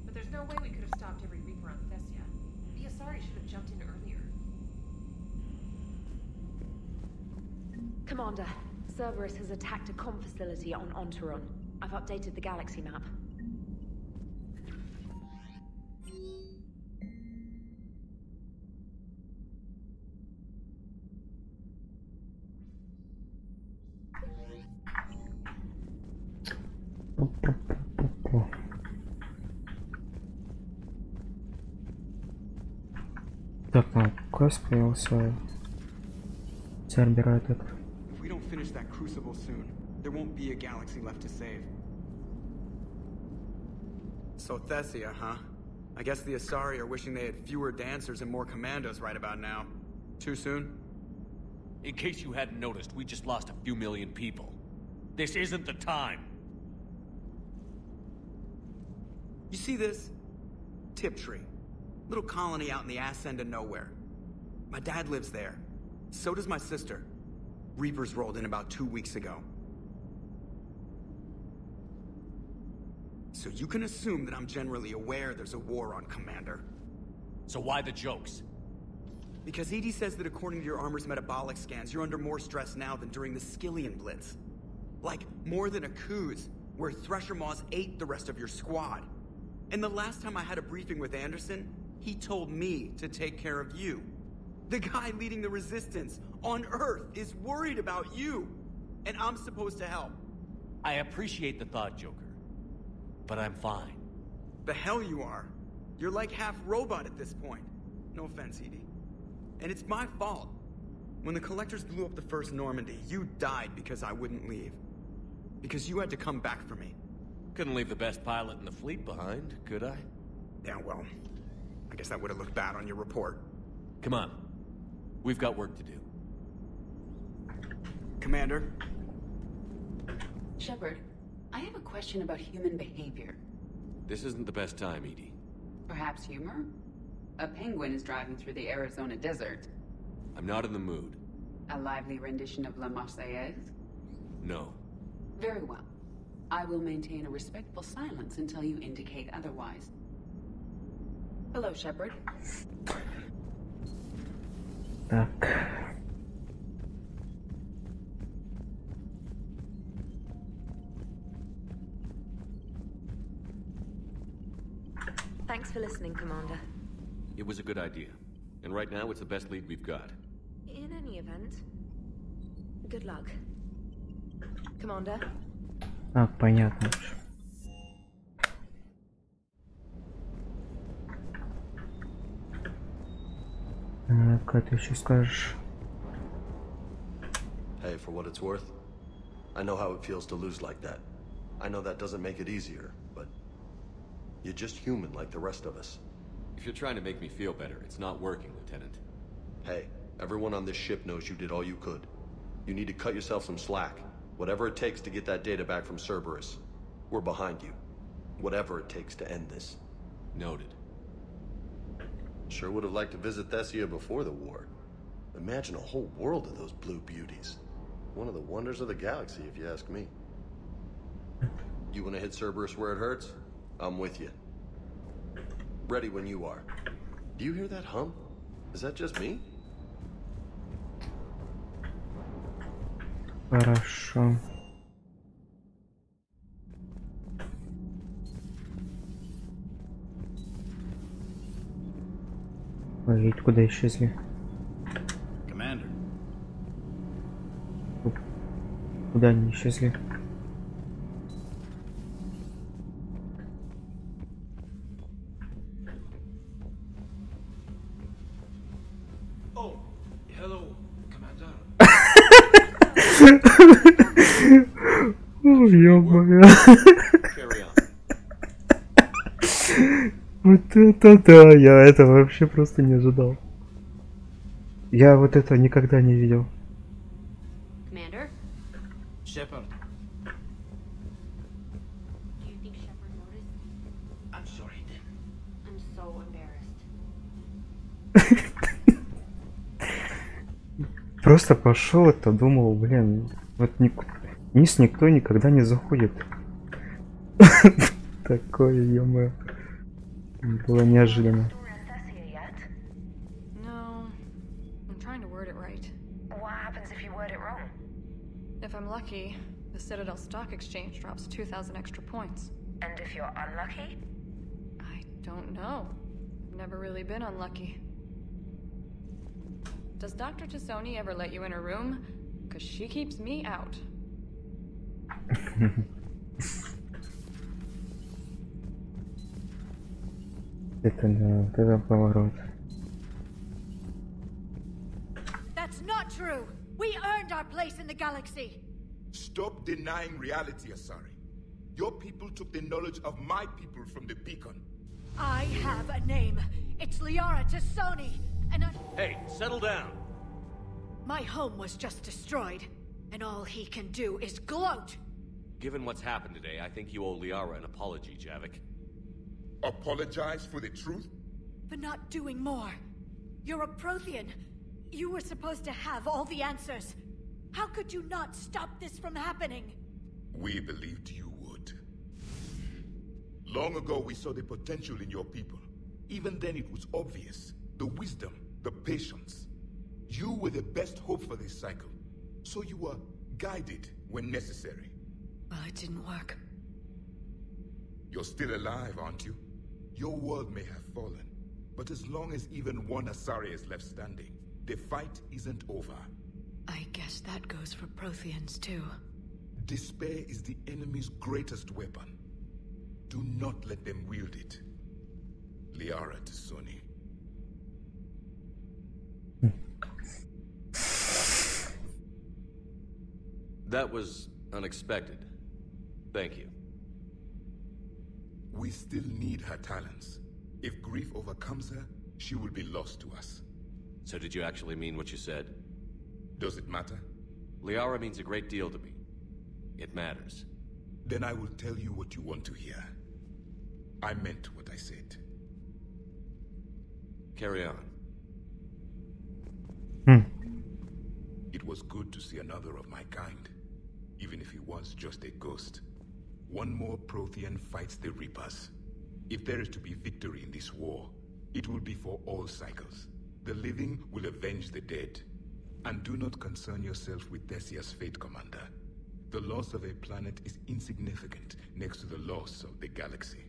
but there's no way we could have stopped every Reaper on Thessia. The Asari should have jumped in earlier. Commander, Cerberus has attacked a comm facility on Ontaron. I've updated the galaxy map. Так, ну, квест появился. Цербер этот. If we don't finish that crucible soon, there won't be a galaxy left to save. So Thessia, huh? I guess the Asari are wishing they had fewer dancers and more commandos right about now. Too soon? In case you hadn't noticed, we just lost a few million people. This isn't the time. You see this? Tiptree. Little colony out in the ass end of nowhere. My dad lives there. So does my sister. Reapers rolled in about 2 weeks ago. So you can assume that I'm generally aware there's a war on, Commander. So why the jokes? Because EDI says that according to your armor's metabolic scans, you're under more stress now than during the Skillian Blitz. Like, more than a Kuz, where Thresher Maws ate the rest of your squad. And the last time I had a briefing with Anderson, he told me to take care of you. The guy leading the resistance on Earth is worried about you. And I'm supposed to help. I appreciate the thought, Joker. But I'm fine. The hell you are. You're like half robot at this point. No offense, EDI. And it's my fault. When the Collectors blew up the first Normandy, you died because I wouldn't leave. Because you had to come back for me. Couldn't leave the best pilot in the fleet behind, could I? Yeah, well, I guess that would have looked bad on your report. Come on. We've got work to do. Commander? Shepard, I have a question about human behavior. This isn't the best time, EDI. Perhaps humor? A penguin is driving through the Arizona desert. I'm not in the mood. A lively rendition of La Marseillaise? No. Very well. I will maintain a respectful silence until you indicate otherwise. Hello, Shepard. Так. Thanks for listening, Commander. It was a good idea. And right now, it's the best lead we've got. In any event, good luck. Commander? А, понятно. Как ты еще скажешь? Hey, for what it's worth, I know how it feels to lose like that. I know that doesn't make it easier, but you're just human like the rest of us. If you're trying to make me feel better, it's not working, Lieutenant. Hey, everyone on this ship knows you did all you could. You need to cut yourself some slack. Whatever it takes to get that data back from Cerberus. We're behind you. Whatever it takes to end this. Noted. Sure would have liked to visit Thessia before the war. Imagine a whole world of those blue beauties. One of the wonders of the galaxy, if you ask me. You want to hit Cerberus where it hurts? I'm with you. Ready when you are. Do you hear that hum? Is that just me? Хорошо. Ой, куда исчезли? Commander. Куда они исчезли? Oh, hello, Commander. Ой, ё-моё. Вот это да, я этого вообще просто не ожидал. Я вот это никогда не видел. Commander? Shepard. Do you think Shepard noticed? I'm sorry, then. I'm so embarrassed. Просто пошел это, думал, блин, вот низ никто никогда не заходит. Такое, ё-моё. Было неожиданно. No, I'm trying to word it right. What happens if you word it wrong? If I'm lucky, the Citadel Stock Exchange drops 2,000 extra points. And if you're unlucky? I don't know. I've never really been unlucky. Does Dr. Tassoni ever let you in her room? Because she keeps me out. Это да, вот это поворот. That's not true. We earned our place in the galaxy. Stop denying reality, Asari. Your people took the knowledge of my people from the beacon. I have a name. It's Liara Tassoni, and I... Hey, settle down. My home was just destroyed, and all he can do is gloat. Given what's happened today, I think you owe Liara an apology, Javik. Apologize for the truth? For not doing more. You're a Prothean. You were supposed to have all the answers. How could you not stop this from happening? We believed you would. Long ago, we saw the potential in your people. Even then, it was obvious. The wisdom, the patience. You were the best hope for this cycle. So you were guided when necessary. Well, it didn't work. You're still alive, aren't you? Your world may have fallen, but as long as even one Asari is left standing, the fight isn't over. I guess that goes for Protheans, too. Despair is the enemy's greatest weapon. Do not let them wield it. Liara Tassoni. That was unexpected. Thank you. We still need her talents. If grief overcomes her, she will be lost to us. So did you actually mean what you said? Does it matter? Liara means a great deal to me. It matters. Then I will tell you what you want to hear. I meant what I said. Carry on. It was good to see another of my kind, even if he was just a ghost. One more Prothean fights the Reapers. If there is to be victory in this war, it will be for all cycles. The living will avenge the dead. And do not concern yourself with Thessia's fate, Commander. The loss of a planet is insignificant next to the loss of the galaxy.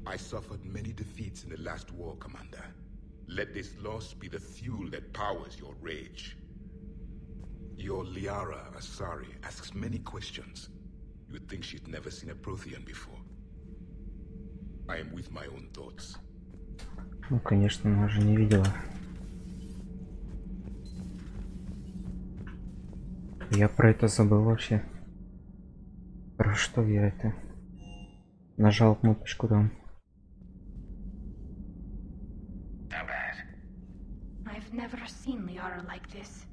I suffered many defeats in the last war, Commander. Let this loss be the fuel that powers your rage. Your Liara Asari asks many questions. You'd think she'd never seen a Prothean before. I am with my own thoughts. Ну, конечно, она же не видела. Я про это забыл вообще. Про что я это? Нажал кнопочку там. I've never seen Liara like this.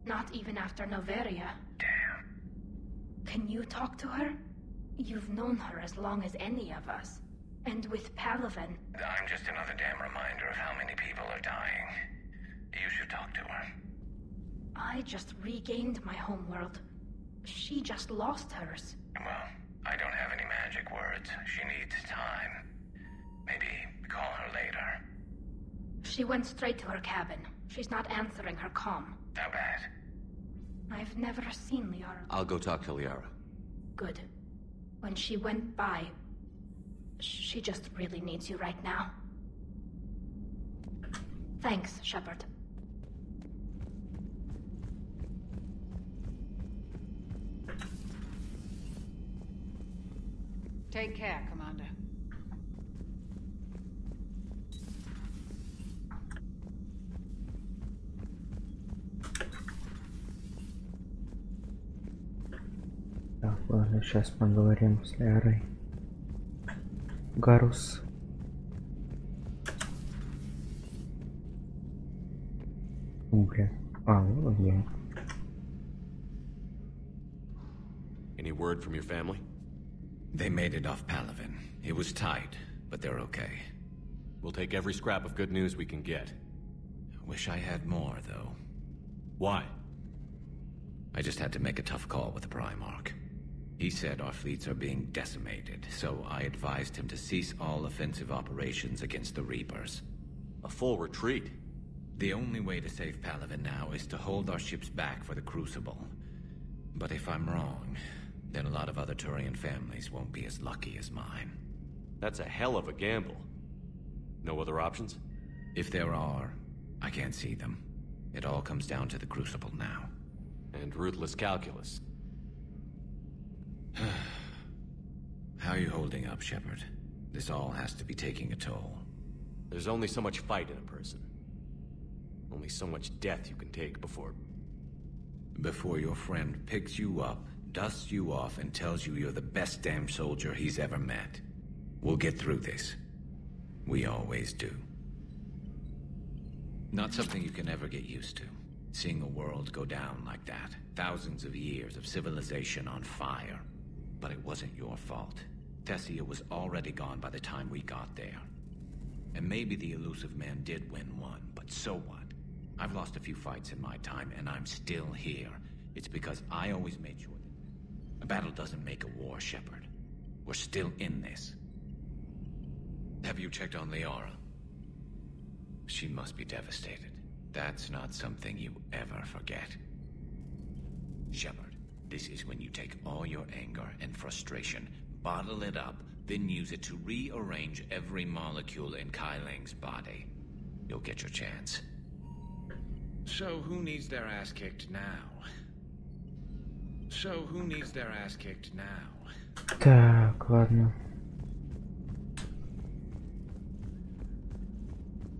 Not even after Noveria. Damn. Can you talk to her? You've known her as long as any of us. And with Palaven. I'm just another damn reminder of how many people are dying. You should talk to her. I just regained my homeworld. She just lost hers. Well, I don't have any magic words. She needs time. Maybe call her later. She went straight to her cabin. She's not answering her comm. How bad? I've never seen Liara. I'll go talk to Liara. Good. When she went by, she just really needs you right now. Thanks, Shepard. Take care, Commander. Так, ладно, сейчас поговорим с Лиарой. Гарус. Блин. Вот где. Any word from your family? They made it off Palaven. It was tight, but they're okay. We'll take every scrap of good news we can get. Wish I had more, though. Why? I just had to make a tough call with the Primarch. He said our fleets are being decimated, so I advised him to cease all offensive operations against the Reapers. A full retreat? The only way to save Palaven now is to hold our ships back for the Crucible. But if I'm wrong, then a lot of other Turian families won't be as lucky as mine. That's a hell of a gamble. No other options? If there are, I can't see them. It all comes down to the Crucible now. And ruthless calculus. How are you holding up, Shepard? This all has to be taking a toll. There's only so much fight in a person. Only so much death you can take before... Before your friend picks you up, dusts you off, and tells you you're the best damn soldier he's ever met. We'll get through this. We always do. Not something you can ever get used to. Seeing a world go down like that. Thousands of years of civilization on fire. But it wasn't your fault. Thessia was already gone by the time we got there. And maybe the elusive man did win one, but so what? I've lost a few fights in my time, and I'm still here. It's because I always made sure that a battle doesn't make a war, Shepard. We're still in this. Have you checked on Liara? She must be devastated. That's not something you ever forget. Shepard, this is when you take all your anger and frustration, bottle it up, then use it to rearrange every molecule in Kai Ling's body. You'll get your chance. So who needs their ass kicked now? Так, ладно.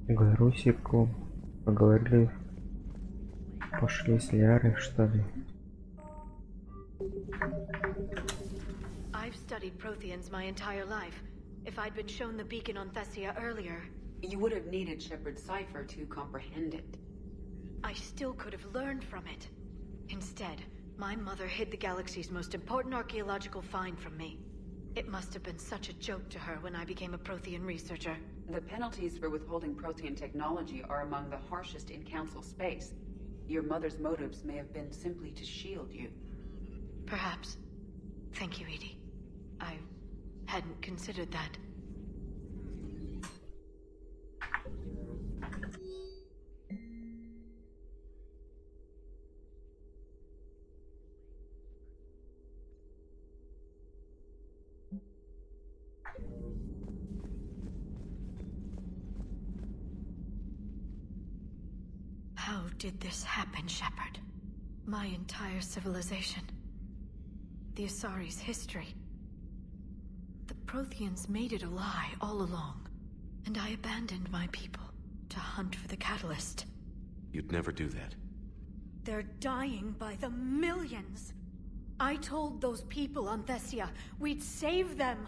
Гарусику поговорили. Пошли с Лиарой, что ли? I've studied Protheans my entire life. If I'd been shown the beacon on Thessia earlier... You would have needed Shepard's cipher to comprehend it. I still could have learned from it. Instead, my mother hid the galaxy's most important archaeological find from me. It must have been such a joke to her when I became a Prothean researcher. The penalties for withholding Prothean technology are among the harshest in Council space. Your mother's motives may have been simply to shield you. Perhaps. Thank you, Edie. I hadn't considered that. How did this happen, Shepard? My entire civilization. The Asari's history. The Protheans made it a lie all along, and I abandoned my people to hunt for the catalyst. You'd never do that. They're dying by the millions. I told those people on Thessia we'd save them.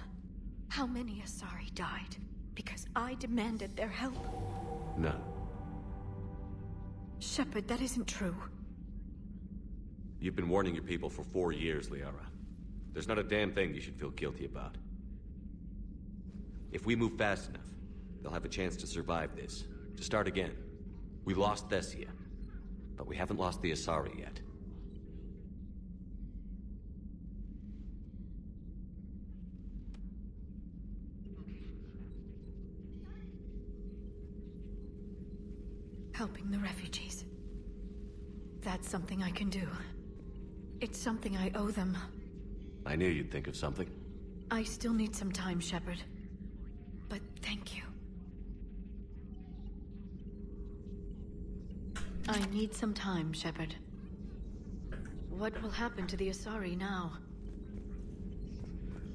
How many Asari died because I demanded their help? None. Shepard, that isn't true. You've been warning your people for 4 years, Liara. There's not a damn thing you should feel guilty about. If we move fast enough, they'll have a chance to survive this, to start again. We lost Thessia, but we haven't lost the Asari yet. Helping the refugees. That's something I can do. It's something I owe them. I knew you'd think of something. I still need some time, Shepard. But thank you. I need some time, Shepard. What will happen to the Asari now?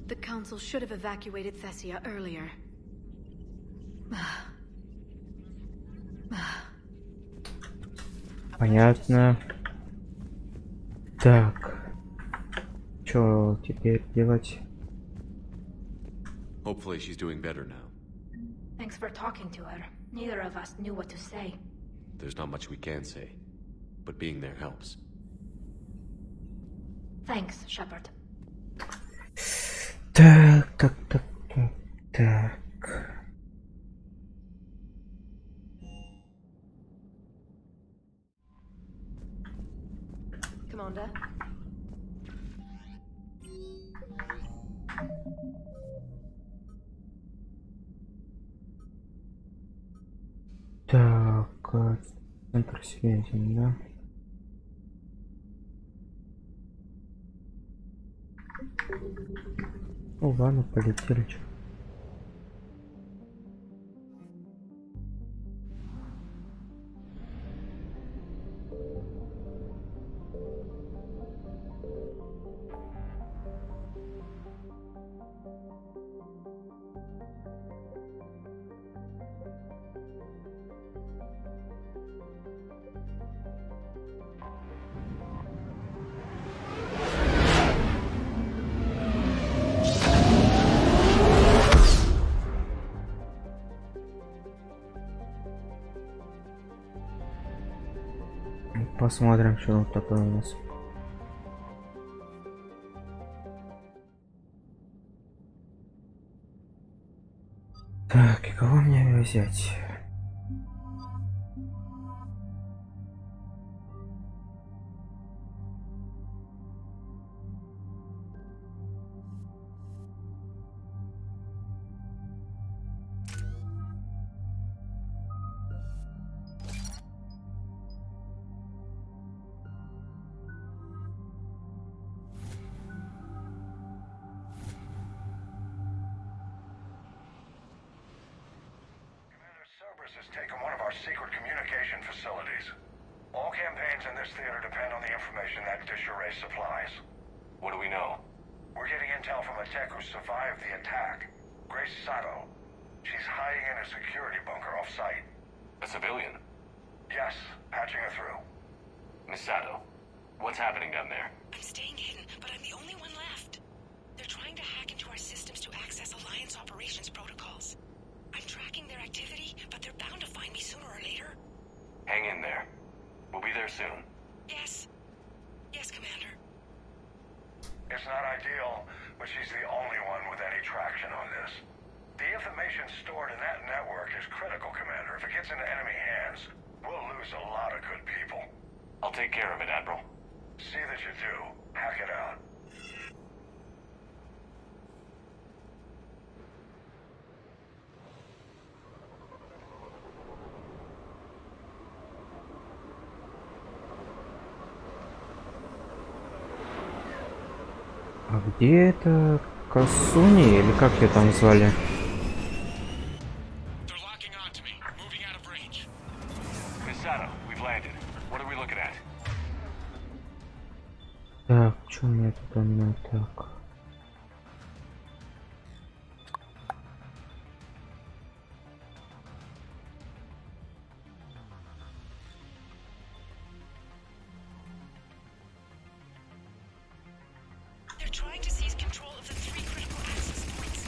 The Council should have evacuated Thessia earlier. Понятно. Так. Что теперь делать? Hopefully she's doing better now. Thanks for talking to her. Neither of us knew what to say. There's not much we can say, but being there helps. Thanks, Shepard. Так. Commander. Так, центр связи, да? Ну ладно, полетели. Чё. посмотрим, что тут такое у нас. Так, и кого мне взять? Has taken one of our secret communication facilities. All campaigns in this theater depend on the information that DarthJerr supplies. What do we know? We're getting intel from a tech who survived the attack. Grace Sato. She's hiding in a security bunker off-site. A civilian? Yes, patching her through. Miss Sato, what's happening down there? I'm staying hidden, but I'm the only one left. They're trying to hack into our systems to access Alliance operations protocols. I'm tracking their activity, but they're bound to find me sooner or later. Hang in there. We'll be there soon. Yes. Yes, Commander. It's not ideal, but she's the only one with any traction on this. The information stored in that network is critical, Commander. If it gets into enemy hands, we'll lose a lot of good people. I'll take care of it, Admiral. See that you do. Hack it out. А где это Касуни или как ее там звали? Так, что у меня тут у меня так? They're trying to seize control of the 3 critical access points.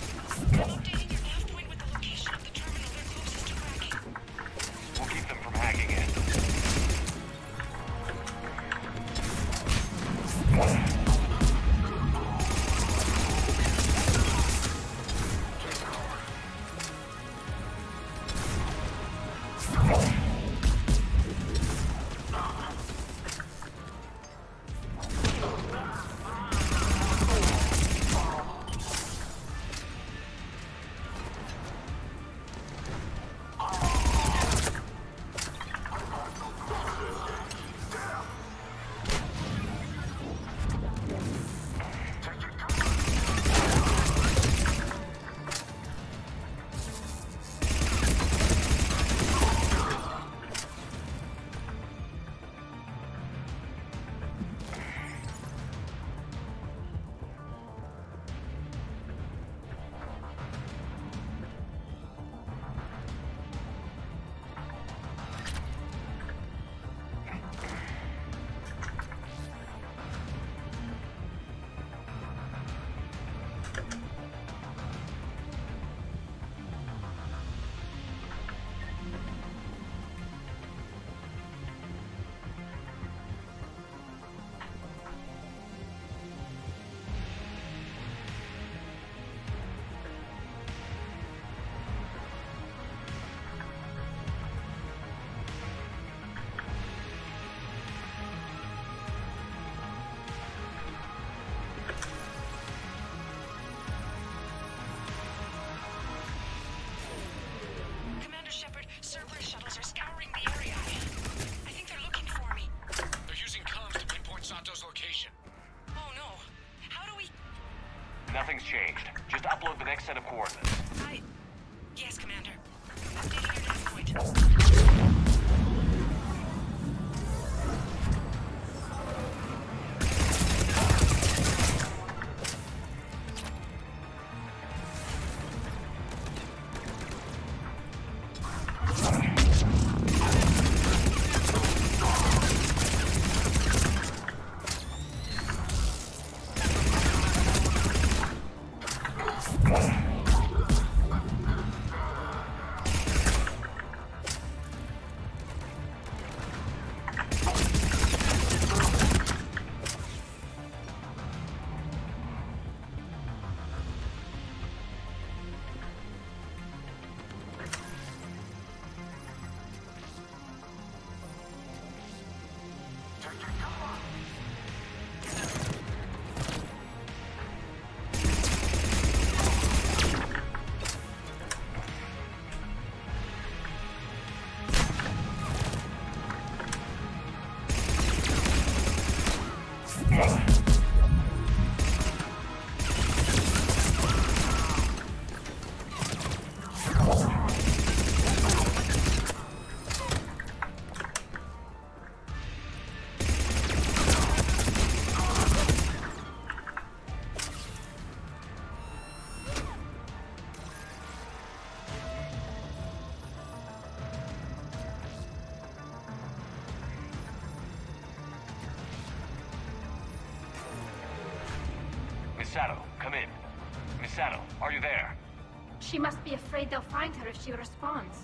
I'm updating your nav point with the location of the terminal they're closest to cracking. We'll keep them from hacking in. Cerberus shuttles are scouring the area. I think they're looking for me. They're using comms to pinpoint Sato's location. Oh no. How do we... Nothing's changed. Just upload the next set of coordinates. Yes, Commander. Updating your nav point. Sato, come in. Miss Sato, are you there? She must be afraid they'll find her if she responds.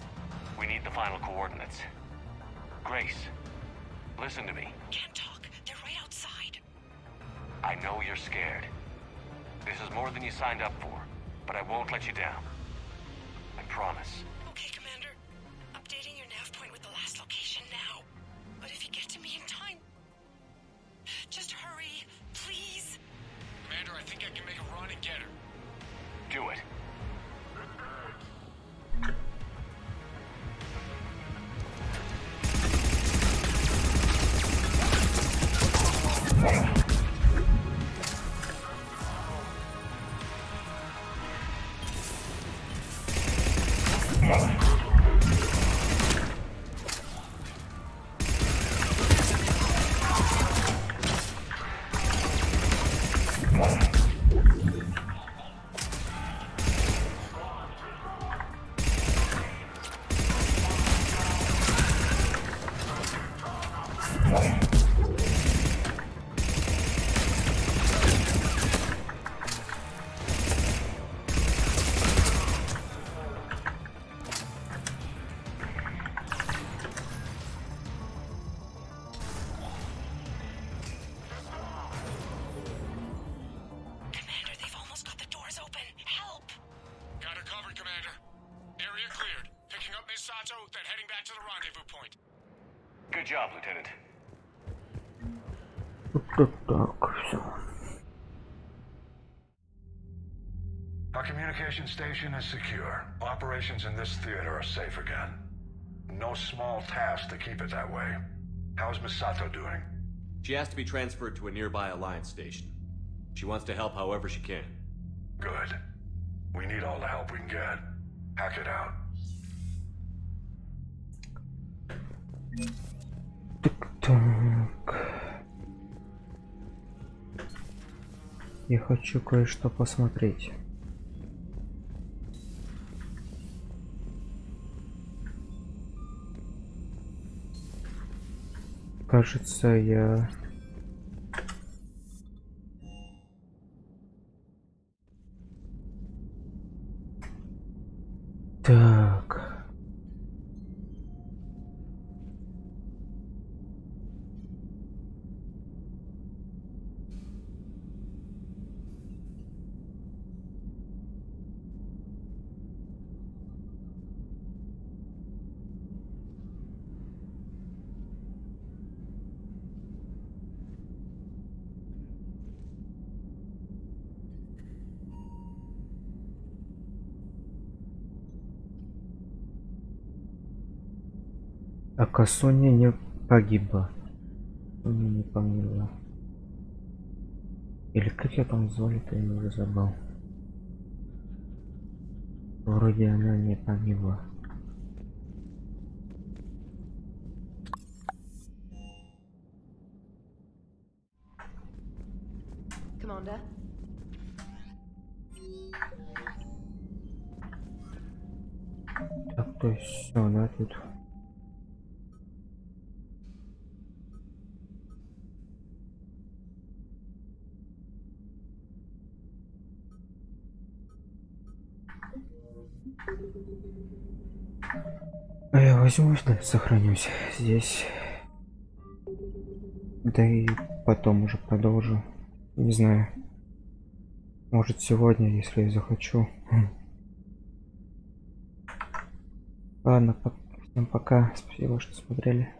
We need the final coordinates. Grace, listen to me. Can't talk. They're right outside. I know you're scared. This is more than you signed up for, but I won't let you down. I promise. Okay, Commander. Updating your nav point with the last location now. But if you get to me in time, just hurry, please. Commander, I think I can make a run and get her. Do it. Good job, Lieutenant. Our communication station is secure. Operations in this theater are safe again. No small task to keep it that way. How's Miss Sato doing? She has to be transferred to a nearby Alliance station. She wants to help however she can. Good. We need all the help we can get. Hack it out. Так. Я хочу кое-что посмотреть. Кажется, я... Так. А Соня не погибла. Соня не погибла. Или как я там звали-то, я уже забыл. Вроде она не погибла. Commander? Так, то есть все, да, тут. А я возьму, да, сохранюсь здесь. Да и потом уже продолжу. Не знаю. Может сегодня, если я захочу. Ладно, всем пока. Спасибо, что смотрели.